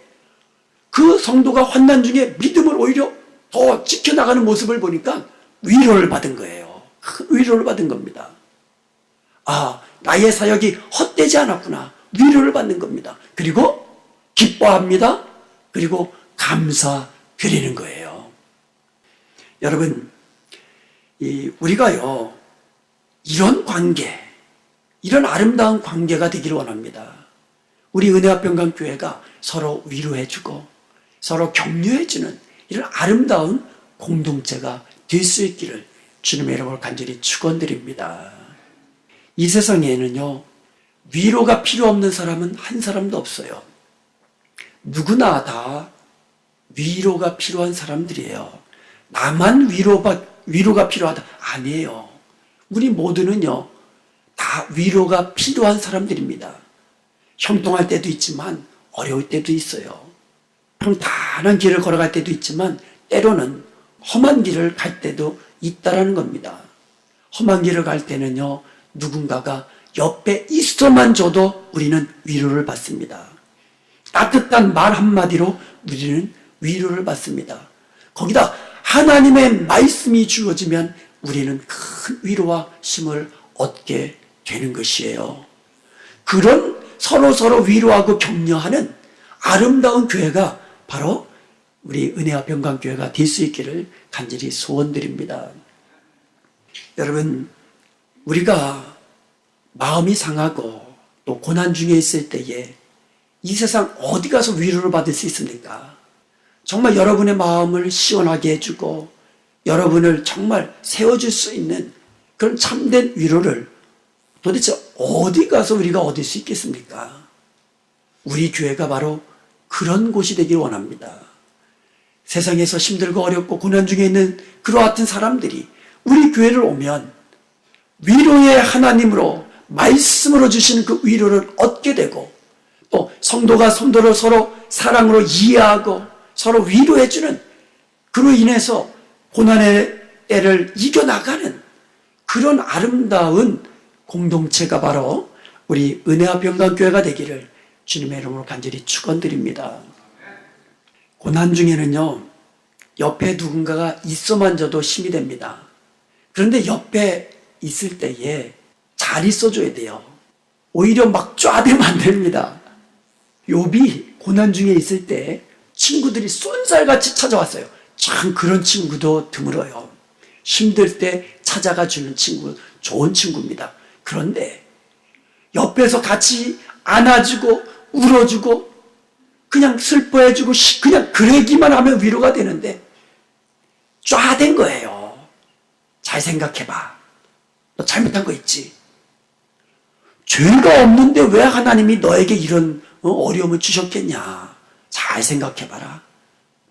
그 성도가 환난 중에 믿음을 오히려 더 지켜나가는 모습을 보니까 위로를 받은 거예요. 큰 위로를 받은 겁니다. 아, 나의 사역이 헛되지 않았구나. 위로를 받는 겁니다. 그리고 기뻐합니다. 그리고 감사드리는 거예요. 여러분, 우리가요, 이런 관계, 이런 아름다운 관계가 되기를 원합니다. 우리 은혜화평강교회가 서로 위로해주고 서로 격려해주는 이런 아름다운 공동체가 될 수 있기를 주님의 이름으로 간절히 축원드립니다. 이 세상에는요, 위로가 필요 없는 사람은 한 사람도 없어요. 누구나 다 위로가 필요한 사람들이에요. 나만 위로가 필요하다. 아니에요. 우리 모두는요, 다 위로가 필요한 사람들입니다. 형통할 때도 있지만 어려울 때도 있어요. 평탄한 길을 걸어갈 때도 있지만 때로는 험한 길을 갈 때도 있다라는 겁니다. 험한 길을 갈 때는요, 누군가가 옆에 있어만 줘도 우리는 위로를 받습니다. 따뜻한 말 한마디로 우리는 위로를 받습니다. 거기다 하나님의 말씀이 주어지면 우리는 큰 위로와 힘을 얻게 되는 것이에요. 그런 서로 위로하고 격려하는 아름다운 교회가 바로 우리 은혜화평강교회가 될 수 있기를 간절히 소원드립니다. 여러분, 우리가 마음이 상하고 또 고난 중에 있을 때에 이 세상 어디 가서 위로를 받을 수 있습니까? 정말 여러분의 마음을 시원하게 해주고 여러분을 정말 세워줄 수 있는 그런 참된 위로를 도대체 어디 가서 우리가 얻을 수 있겠습니까? 우리 교회가 바로 그런 곳이 되길 원합니다. 세상에서 힘들고 어렵고 고난 중에 있는 그와 같은 사람들이 우리 교회를 오면 위로의 하나님으로 말씀으로 주시는 그 위로를 얻게 되고 또 성도가 성도를 서로 사랑으로 이해하고 서로 위로해주는 그로 인해서 고난의 때를 이겨나가는 그런 아름다운 공동체가 바로 우리 은혜화평강교회가 되기를 주님의 이름으로 간절히 축원드립니다. 고난 중에는요, 옆에 누군가가 있어만 져도 힘이 됩니다. 그런데 옆에 있을 때에 잘 있어줘야 돼요. 오히려 막 쫙대면 안 됩니다. 욥이 고난 중에 있을 때 친구들이 쏜살같이 찾아왔어요. 참 그런 친구도 드물어요. 힘들 때 찾아가 주는 친구, 좋은 친구입니다. 그런데 옆에서 같이 안아주고 울어주고 그냥 슬퍼해주고 그냥 그러기만 하면 위로가 되는데 쫙된 거예요. 잘 생각해봐. 너 잘못한 거 있지? 죄가 없는데 왜 하나님이 너에게 이런 어려움을 주셨겠냐? 잘 생각해봐라.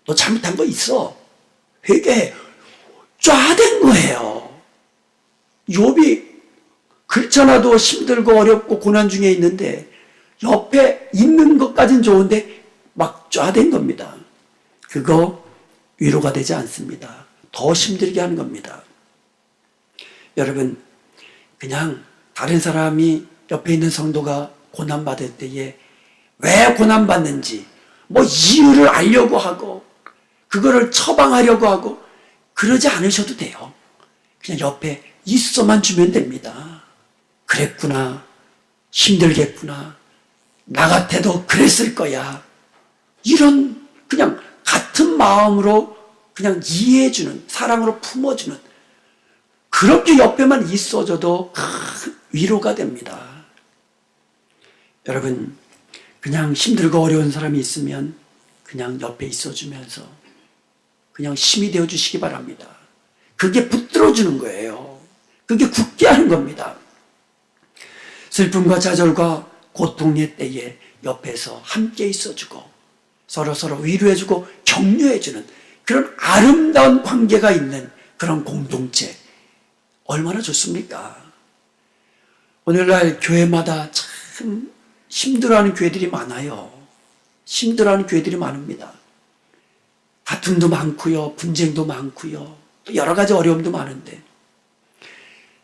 너 잘못한 거 있어. 회개해. 쫙된 거예요. 욥이 그렇잖아도 힘들고 어렵고 고난 중에 있는데 옆에 있는 것까진 좋은데 막 쫙된 겁니다. 그거 위로가 되지 않습니다. 더 힘들게 하는 겁니다. 여러분, 그냥 다른 사람이 옆에 있는 성도가 고난받을 때에 왜 고난받는지 뭐 이유를 알려고 하고 그거를 처방하려고 하고 그러지 않으셔도 돼요. 그냥 옆에 있어만 주면 됩니다. 그랬구나. 힘들겠구나. 나 같아도 그랬을 거야. 이런 그냥 같은 마음으로 그냥 이해해주는, 사랑으로 품어주는 그렇게 옆에만 있어줘도 큰 위로가 됩니다. 여러분, 그냥 힘들고 어려운 사람이 있으면 그냥 옆에 있어주면서 그냥 힘이 되어주시기 바랍니다. 그게 붙들어주는 거예요. 그게 굳게 하는 겁니다. 슬픔과 좌절과 고통의 때에 옆에서 함께 있어주고 서로 위로해주고 격려해주는 그런 아름다운 관계가 있는 그런 공동체 얼마나 좋습니까? 오늘날 교회마다 참 힘들어하는 교회들이 많아요. 힘들어하는 교회들이 많습니다. 다툼도 많고요, 분쟁도 많고요, 또 여러 가지 어려움도 많은데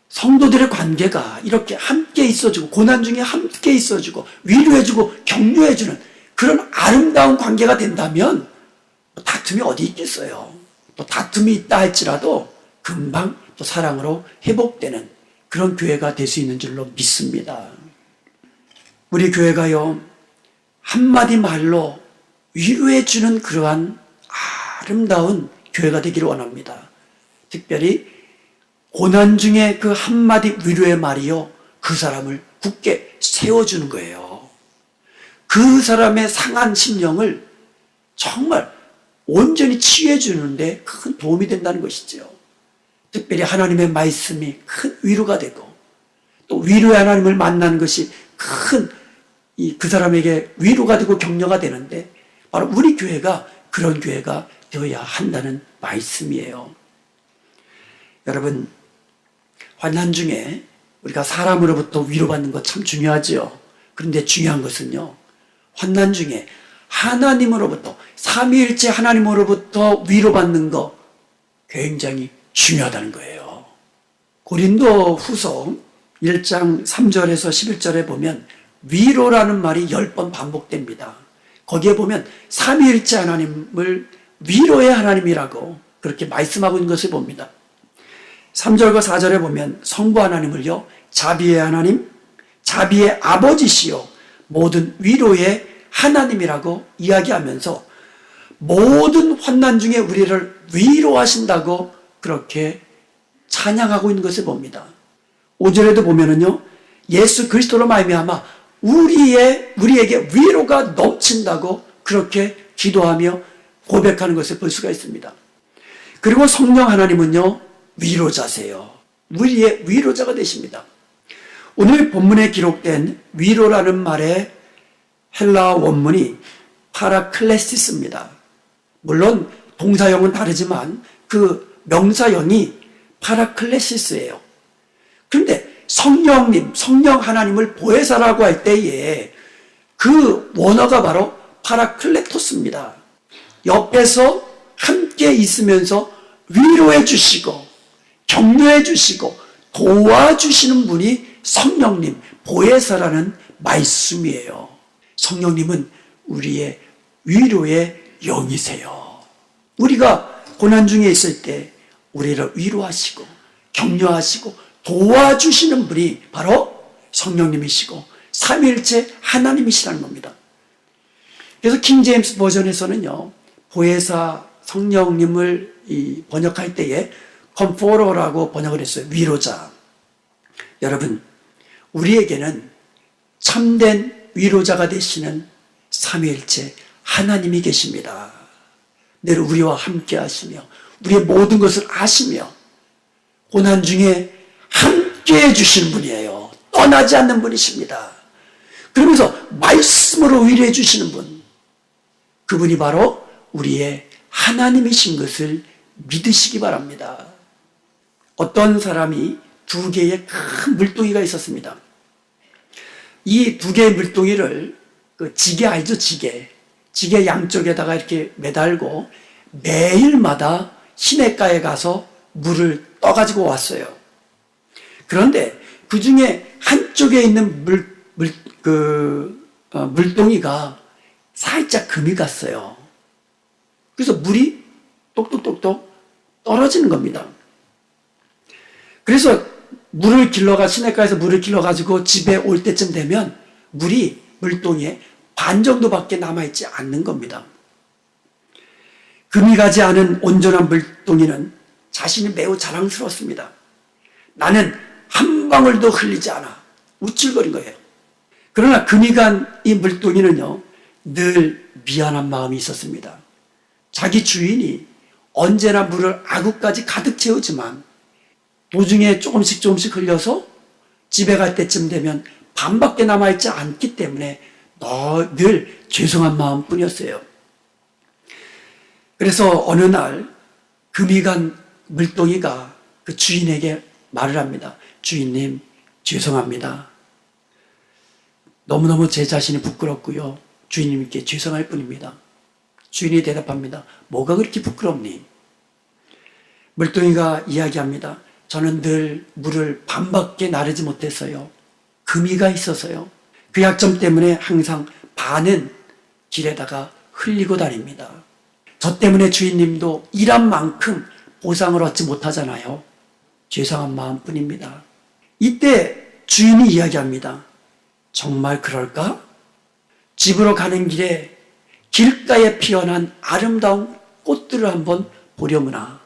성도들의 관계가 이렇게 함께 있어주고 고난 중에 함께 있어주고 위로해주고 격려해주는 그런 아름다운 관계가 된다면 다툼이 어디 있겠어요. 또 다툼이 있다 할지라도 금방 또 사랑으로 회복되는 그런 교회가 될 수 있는 줄로 믿습니다. 우리 교회가요, 한마디 말로 위로해주는 그러한 아름다운 교회가 되기를 원합니다. 특별히 고난 중에 그 한마디 위로의 말이요, 그 사람을 굳게 세워주는 거예요. 그 사람의 상한 심령을 정말 온전히 치유해주는데 큰 도움이 된다는 것이죠. 특별히 하나님의 말씀이 큰 위로가 되고 또 위로의 하나님을 만나는 것이 큰 그 사람에게 위로가 되고 격려가 되는데 바로 우리 교회가 그런 교회가 되어야 한다는 말씀이에요. 여러분, 환난 중에 우리가 사람으로부터 위로받는 것 참 중요하죠. 그런데 중요한 것은요, 환난 중에 하나님으로부터, 삼위일체 하나님으로부터 위로받는 것 굉장히 중요하다는 거예요. 고린도 후서 1장 3절에서 11절에 보면 위로라는 말이 10번 반복됩니다. 거기에 보면 삼위일체 하나님을 위로의 하나님이라고 그렇게 말씀하고 있는 것을 봅니다. 3절과 4절에 보면 성부 하나님을요, 자비의 하나님, 자비의 아버지시요 모든 위로의 하나님이라고 이야기하면서 모든 환난 중에 우리를 위로하신다고 그렇게 찬양하고 있는 것을 봅니다. 5절에도 보면은요, 예수 그리스도로 말미암아 우리에게 위로가 넘친다고 그렇게 기도하며 고백하는 것을 볼 수가 있습니다. 그리고 성령 하나님은요, 위로자세요. 우리의 위로자가 되십니다. 오늘 본문에 기록된 위로라는 말의 헬라어 원문이 파라클레시스입니다. 물론 동사형은 다르지만 그 명사형이 파라클레시스예요. 그런데 성령님, 성령 하나님을 보혜사라고 할 때에 그 원어가 바로 파라클레토스입니다. 옆에서 함께 있으면서 위로해 주시고 격려해 주시고 도와주시는 분이 성령님, 보혜사라는 말씀이에요. 성령님은 우리의 위로의 영이세요. 우리가 고난 중에 있을 때 우리를 위로하시고 격려하시고 도와주시는 분이 바로 성령님이시고 삼위일체 하나님이시라는 겁니다. 그래서 킹 제임스 버전에서는요, 보혜사 성령님을 번역할 때에 컴포러라고 번역을 했어요. 위로자. 여러분, 우리에게는 참된 위로자가 되시는 삼위일체 하나님이 계십니다. 늘 우리와 함께 하시며 우리의 모든 것을 아시며 고난 중에 함께 해주시는 분이에요. 떠나지 않는 분이십니다. 그러면서 말씀으로 위로해 주시는 분, 그분이 바로 우리의 하나님이신 것을 믿으시기 바랍니다. 어떤 사람이 2개의 큰 물동이가 있었습니다. 이 2개의 물동이를 그 지게 알죠? 지게 양쪽에다가 이렇게 매달고 매일마다 시냇가에 가서 물을 떠가지고 왔어요. 그런데 그 중에 한쪽에 있는 물동이가 살짝 금이 갔어요. 그래서 물이 똑똑똑똑 떨어지는 겁니다. 그래서 시냇가에서 물을 길러가지고 집에 올 때쯤 되면 물동이에 반 정도밖에 남아있지 않는 겁니다. 금이 가지 않은 온전한 물동이는 자신이 매우 자랑스러웠습니다. 나는 한 방울도 흘리지 않아. 우쭐거린 거예요. 그러나 금이 간 이 물동이는요, 늘 미안한 마음이 있었습니다. 자기 주인이 언제나 물을 아구까지 가득 채우지만 도중에 조금씩 흘려서 집에 갈 때쯤 되면 반밖에 남아있지 않기 때문에 늘 죄송한 마음뿐이었어요. 그래서 어느 날 금이 간 물동이가 그 주인에게 말을 합니다. 주인님, 죄송합니다. 너무너무 제 자신이 부끄럽고요. 주인님께 죄송할 뿐입니다. 주인이 대답합니다. 뭐가 그렇게 부끄럽니? 물동이가 이야기합니다. 저는 늘 물을 반밖에 나르지 못했어요. 금이가 있어서요. 그 약점 때문에 항상 반은 길에다가 흘리고 다닙니다. 저 때문에 주인님도 일한 만큼 보상을 얻지 못하잖아요. 죄송한 마음뿐입니다. 이때 주인이 이야기합니다. 정말 그럴까? 집으로 가는 길에 길가에 피어난 아름다운 꽃들을 한번 보려무나.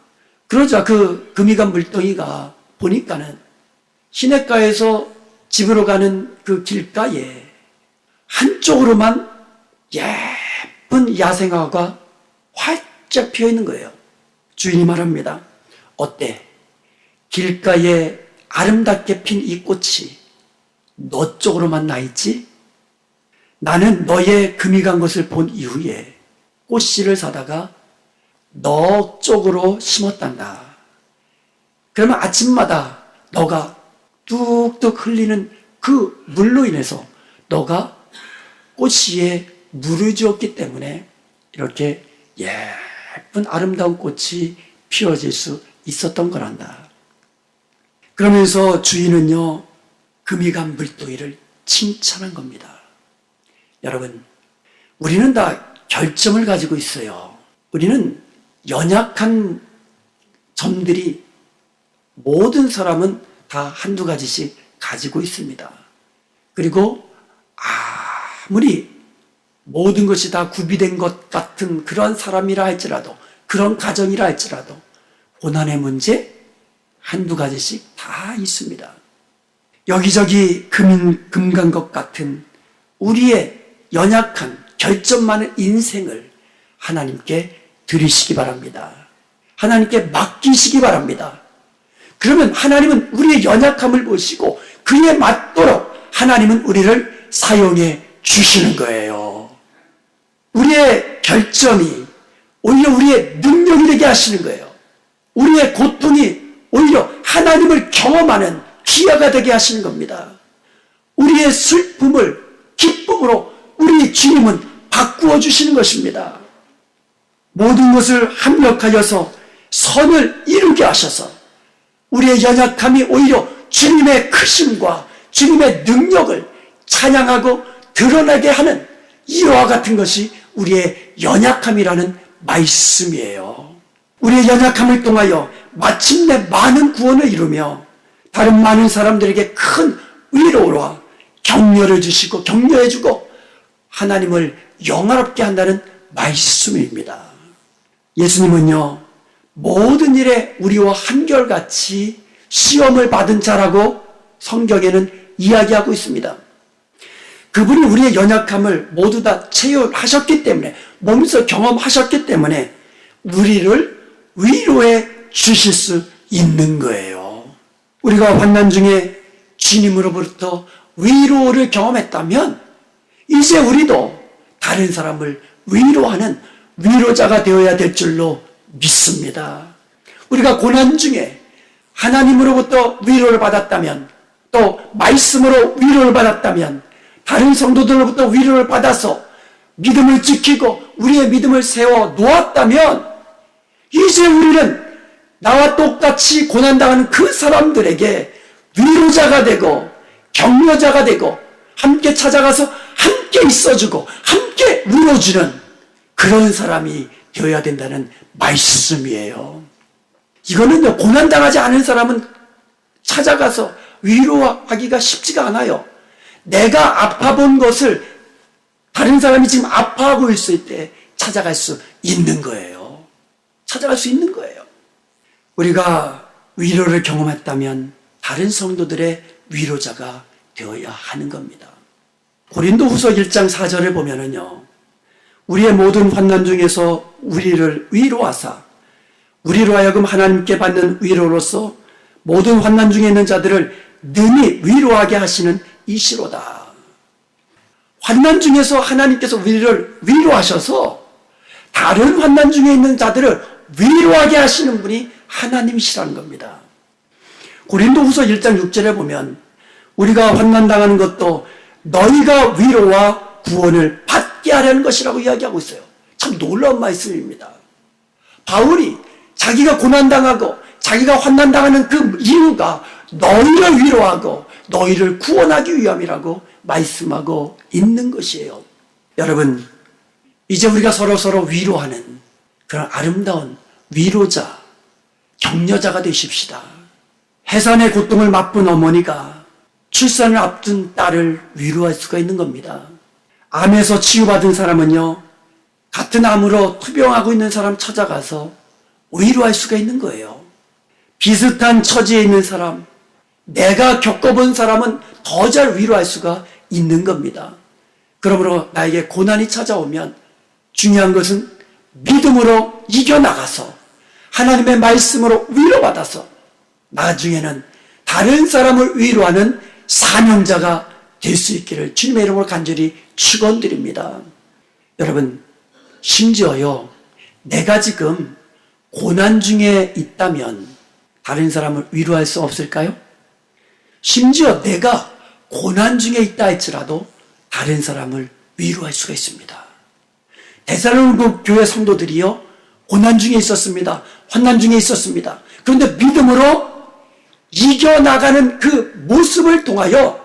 그러자 그 금이간 물동이가 보니까는 시냇가에서 집으로 가는 그 길가에 한쪽으로만 예쁜 야생화가 활짝 피어 있는 거예요. 주인이 말합니다. 어때? 길가에 아름답게 핀 이 꽃이 너 쪽으로만 나 있지? 나는 너의 금이 간 것을 본 이후에 꽃씨를 사다가 너 쪽으로 심었단다. 그러면 아침마다 너가 뚝뚝 흘리는 그 물로 인해서 너가 꽃씨에 물을 주었기 때문에 이렇게 예쁜 아름다운 꽃이 피어질 수 있었던 거란다. 그러면서 주인은요, 금이 간 물동이를 칭찬한 겁니다. 여러분, 우리는 다 결점을 가지고 있어요. 우리는 연약한 점들이 모든 사람은 다 한두 가지씩 가지고 있습니다. 그리고 아무리 모든 것이 다 구비된 것 같은 그런 사람이라 할지라도, 그런 가정이라 할지라도 고난의 문제 한두 가지씩 다 있습니다. 여기저기 금간 것 같은 우리의 연약한 결점 많은 인생을 하나님께 드리시기 바랍니다. 하나님께 맡기시기 바랍니다. 그러면 하나님은 우리의 연약함을 보시고 그에 맞도록 하나님은 우리를 사용해 주시는 거예요. 우리의 결점이 오히려 우리의 능력이 되게 하시는 거예요. 우리의 고통이 오히려 하나님을 경험하는 기회가 되게 하시는 겁니다. 우리의 슬픔을 기쁨으로 우리 주님은 바꾸어 주시는 것입니다. 모든 것을 합력하여서 선을 이루게 하셔서 우리의 연약함이 오히려 주님의 크심과 주님의 능력을 찬양하고 드러나게 하는 이와 같은 것이 우리의 연약함이라는 말씀이에요. 우리의 연약함을 통하여 마침내 많은 구원을 이루며 다른 많은 사람들에게 큰 위로와 격려를 주시고 격려해주고 하나님을 영화롭게 한다는 말씀입니다. 예수님은요, 모든 일에 우리와 한결같이 시험을 받은 자라고 성경에는 이야기하고 있습니다. 그분이 우리의 연약함을 모두 다 체험하셨기 때문에, 몸소 경험하셨기 때문에 우리를 위로해 주실 수 있는 거예요. 우리가 환난 중에 주님으로부터 위로를 경험했다면 이제 우리도 다른 사람을 위로하는 위로자가 되어야 될 줄로 믿습니다. 우리가 고난 중에 하나님으로부터 위로를 받았다면, 또 말씀으로 위로를 받았다면, 다른 성도들로부터 위로를 받아서 믿음을 지키고 우리의 믿음을 세워 놓았다면 이제 우리는 나와 똑같이 고난당하는 그 사람들에게 위로자가 되고 격려자가 되고 함께 찾아가서 함께 있어주고 함께 울어주는 그런 사람이 되어야 된다는 말씀이에요. 이거는요, 고난당하지 않은 사람은 찾아가서 위로하기가 쉽지가 않아요. 내가 아파본 것을 다른 사람이 지금 아파하고 있을 때 찾아갈 수 있는 거예요. 찾아갈 수 있는 거예요. 우리가 위로를 경험했다면 다른 성도들의 위로자가 되어야 하는 겁니다. 고린도후서 1장 4절을 보면은요, 우리의 모든 환난 중에서 우리를 위로하사 우리로 하여금 하나님께 받는 위로로서 모든 환난 중에 있는 자들을 능히 위로하게 하시는 이시로다. 환난 중에서 하나님께서 우리를 위로하셔서 다른 환난 중에 있는 자들을 위로하게 하시는 분이 하나님이시라는 겁니다. 고린도후서 1장 6절에 보면 우리가 환난 당하는 것도 너희가 위로와 구원을 받게 하려는 것이라고 이야기하고 있어요. 참 놀라운 말씀입니다. 바울이 자기가 고난당하고 자기가 환난당하는 그 이유가 너희를 위로하고 너희를 구원하기 위함이라고 말씀하고 있는 것이에요. 여러분, 이제 우리가 서로 위로하는 그런 아름다운 위로자, 격려자가 되십시다. 해산의 고통을 맛본 어머니가 출산을 앞둔 딸을 위로할 수가 있는 겁니다. 암에서 치유받은 사람은요, 같은 암으로 투병하고 있는 사람 찾아가서 위로할 수가 있는 거예요. 비슷한 처지에 있는 사람, 내가 겪어본 사람은 더 잘 위로할 수가 있는 겁니다. 그러므로 나에게 고난이 찾아오면 중요한 것은 믿음으로 이겨나가서 하나님의 말씀으로 위로받아서 나중에는 다른 사람을 위로하는 사명자가 될 수 있기를 주님의 이름으로 간절히 축원드립니다. 여러분, 심지어요, 내가 지금 고난 중에 있다면 다른 사람을 위로할 수 없을까요? 심지어 내가 고난 중에 있다 할지라도 다른 사람을 위로할 수가 있습니다. 데살로니가 교회 성도들이요, 고난 중에 있었습니다. 환난 중에 있었습니다. 그런데 믿음으로 이겨나가는 그 모습을 통하여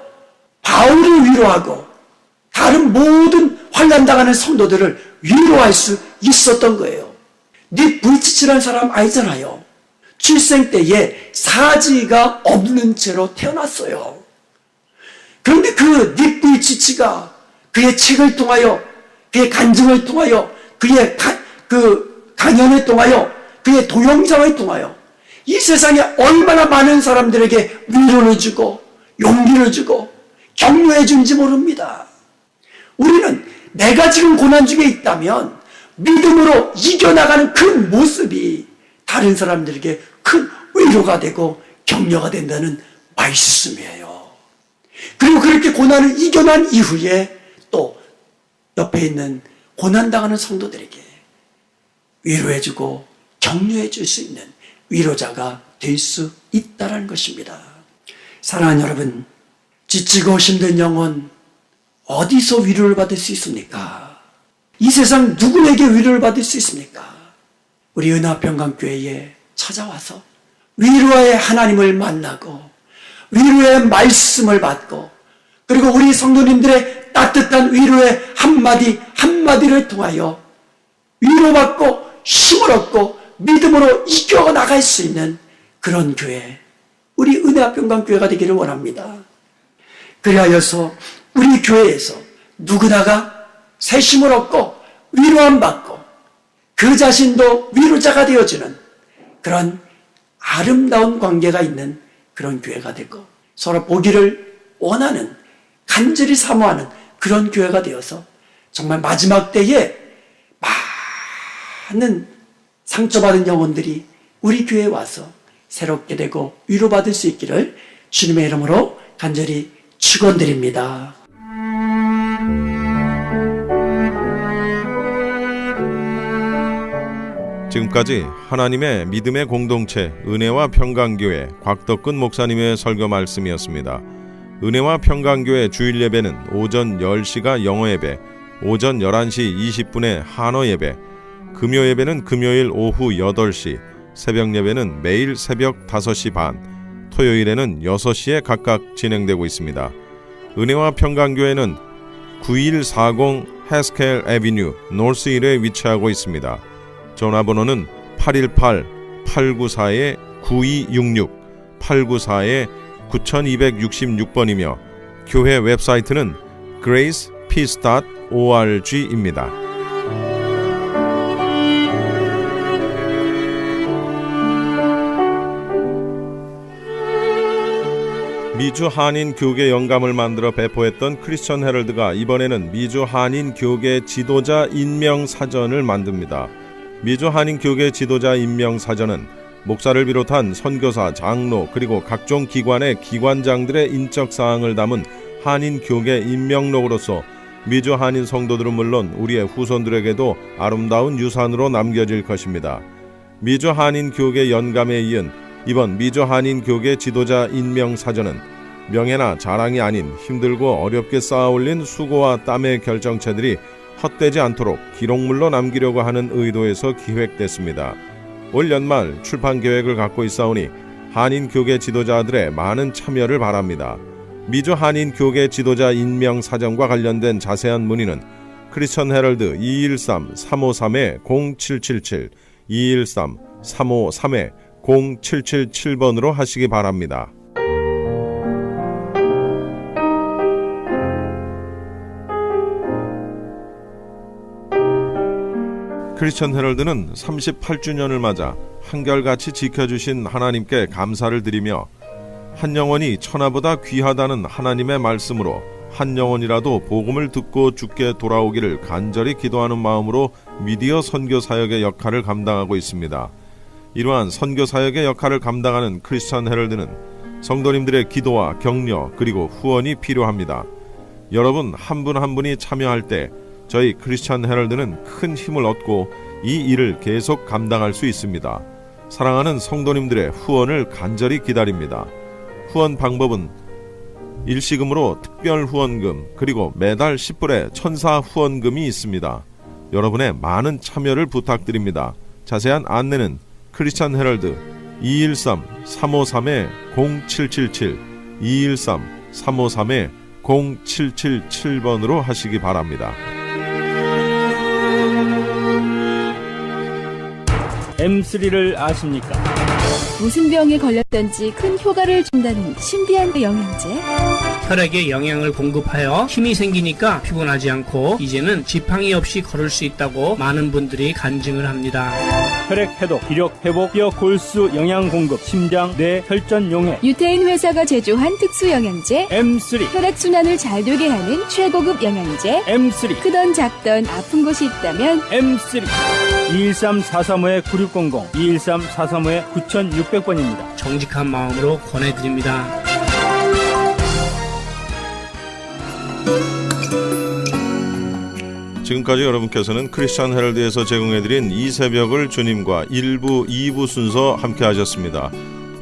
바울을 위로하고 다른 모든 환난당하는 성도들을 위로할 수 있었던 거예요. 닉 부이치치라는 사람 알잖아요. 출생 때에 사지가 없는 채로 태어났어요. 그런데 그 닉 부이치치가 그의 책을 통하여, 그의 간증을 통하여, 그의 강연을 통하여, 그의 동영상을 통하여 이 세상에 얼마나 많은 사람들에게 위로를 주고 용기를 주고 격려해 준지 모릅니다. 우리는 내가 지금 고난 중에 있다면 믿음으로 이겨나가는 그 모습이 다른 사람들에게 큰 위로가 되고 격려가 된다는 말씀이에요. 그리고 그렇게 고난을 이겨난 이후에 또 옆에 있는 고난당하는 성도들에게 위로해주고 격려해줄 수 있는 위로자가 될 수 있다는 것입니다. 사랑하는 여러분, 지치고 힘든 영혼 어디서 위로를 받을 수 있습니까? 이 세상 누구에게 위로를 받을 수 있습니까? 우리 은하평강교회에 찾아와서 위로의 하나님을 만나고 위로의 말씀을 받고 그리고 우리 성도님들의 따뜻한 위로의 한마디 한마디를 통하여 위로받고 힘을 얻고 믿음으로 이겨나갈 수 있는 그런 교회, 우리 은혜평강교회가 되기를 원합니다. 그리하여서 우리 교회에서 누구나가 새 힘을 얻고 위로함 받고 그 자신도 위로자가 되어주는 그런 아름다운 관계가 있는 그런 교회가 되고 서로 보기를 원하는, 간절히 사모하는 그런 교회가 되어서 정말 마지막 때에 많은 상처받은 영혼들이 우리 교회에 와서 새롭게 되고 위로받을 수 있기를 주님의 이름으로 간절히 축원드립니다. 지금까지 하나님의 믿음의 공동체 은혜와 평강교회 곽덕근 목사님의 설교 말씀이었습니다. 은혜와 평강교회 주일 예배는 오전 10시가 영어 예배, 오전 11시 20분에 한어 예배, 금요 예배는 금요일 오후 8시, 새벽 예배는 매일 새벽 5시 반, 토요일에는 6시에 각각 진행되고 있습니다. 은혜와 평강교회는 9140 해스켈 애비뉴 노스 1에 위치하고 있습니다. 전화번호는 818-894-9266, 894-9266번이며 교회 웹사이트는 gracepeace.org입니다. 미주 한인 교계 영감을 만들어 배포했던 크리스천 헤럴드가 이번에는 미주 한인 교계 지도자 임명 사전을 만듭니다. 미주 한인 교계 지도자 임명 사전은 목사를 비롯한 선교사, 장로 그리고 각종 기관의 기관장들의 인적 사항을 담은 한인 교계 임명록으로서 미주 한인 성도들은 물론 우리의 후손들에게도 아름다운 유산으로 남겨질 것입니다. 미주 한인 교계 연감에 이은 이번 미주 한인 교계 지도자 임명 사전은 명예나 자랑이 아닌 힘들고 어렵게 쌓아올린 수고와 땀의 결정체들이 헛되지 않도록 기록물로 남기려고 하는 의도에서 기획됐습니다. 올 연말 출판 계획을 갖고 있사오니 한인 교계 지도자들의 많은 참여를 바랍니다. 미주 한인 교계 지도자 임명 사정과 관련된 자세한 문의는 크리스천 헤럴드 213-353-0777 213-353-0777번으로 하시기 바랍니다. 크리스천 헤럴드는 38주년을 맞아 한결같이 지켜주신 하나님께 감사를 드리며 한 영혼이 천하보다 귀하다는 하나님의 말씀으로 한 영혼이라도 복음을 듣고 주께 돌아오기를 간절히 기도하는 마음으로 미디어 선교 사역의 역할을 감당하고 있습니다. 이러한 선교 사역의 역할을 감당하는 크리스천 헤럴드는 성도님들의 기도와 격려 그리고 후원이 필요합니다. 여러분 한 분 한 분이 참여할 때 저희 크리스천 헤럴드는 큰 힘을 얻고 이 일을 계속 감당할 수 있습니다. 사랑하는 성도님들의 후원을 간절히 기다립니다. 후원 방법은 일시금으로 특별 후원금 그리고 매달 10불의 천사 후원금이 있습니다. 여러분의 많은 참여를 부탁드립니다. 자세한 안내는 크리스천 헤럴드 213-353-0777 213-353-0777번으로 하시기 바랍니다. M3를 아십니까? 무슨 병에 걸렸던지 큰 효과를 준다는 신비한 영양제. 혈액에 영양을 공급하여 힘이 생기니까 피곤하지 않고 이제는 지팡이 없이 걸을 수 있다고 많은 분들이 간증을 합니다. 혈액 해독, 기력 회복, 뼈 골수 영양 공급, 심장, 뇌, 혈전 용해. 유태인 회사가 제조한 특수 영양제. M3, 혈액 순환을 잘 되게 하는 최고급 영양제. M3, 크던 작던 아픈 곳이 있다면 M3. 213-435-9600, 213-435-9600번입니다. 정직한 마음으로 권해드립니다. 지금까지 여러분께서는 크리스천 헤럴드에서 제공해드린 이 새벽을 주님과 1부, 2부 순서 함께 하셨습니다.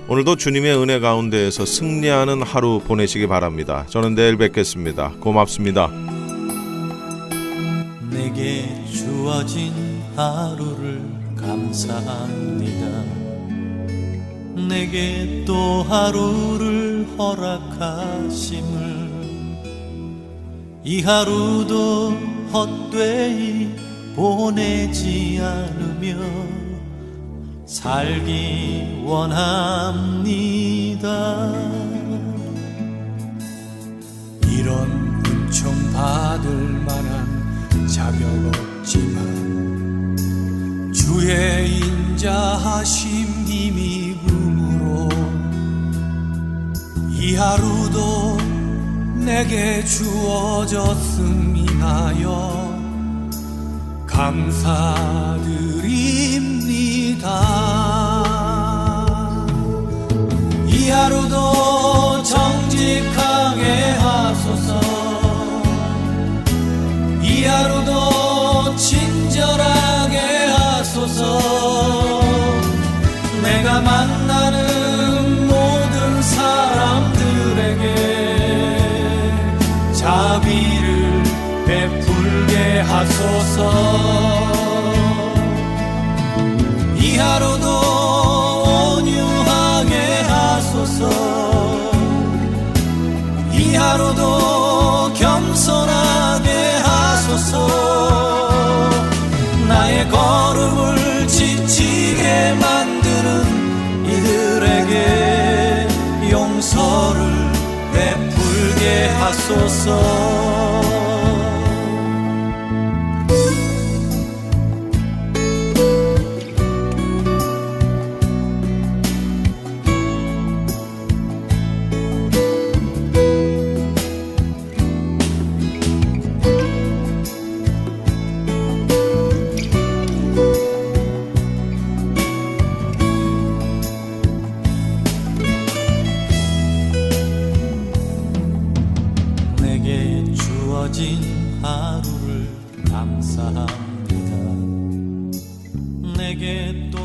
오늘도 주님의 은혜 가운데에서 승리하는 하루 보내시기 바랍니다. 저는 내일 뵙겠습니다. 고맙습니다. 내게 주어진 하루를 감사합니다. 내게 또 하루를 허락하심을 이 하루도 헛되이 보내지 않으며 살기 원합니다. 이런 은총 받을 만한 자격 없지만 주의 인자하심 힘입음으로 이 하루도 내게 주어졌음 인하여 감사드립니다. 이 하루도 정직하게 하소서. 이 하루도 친절하게 하소서. 내가 만나는 모든 사람들에게 자비를 베풀게 하소서. 이 하루도 온유하게 하소서. 이 하루도 겸손하게 하소서. 나의 걸음을 지치게 만드는 이들에게 용서를 베풀게 하소서. 내게 주어진 하루를 감사합니다. 내게 또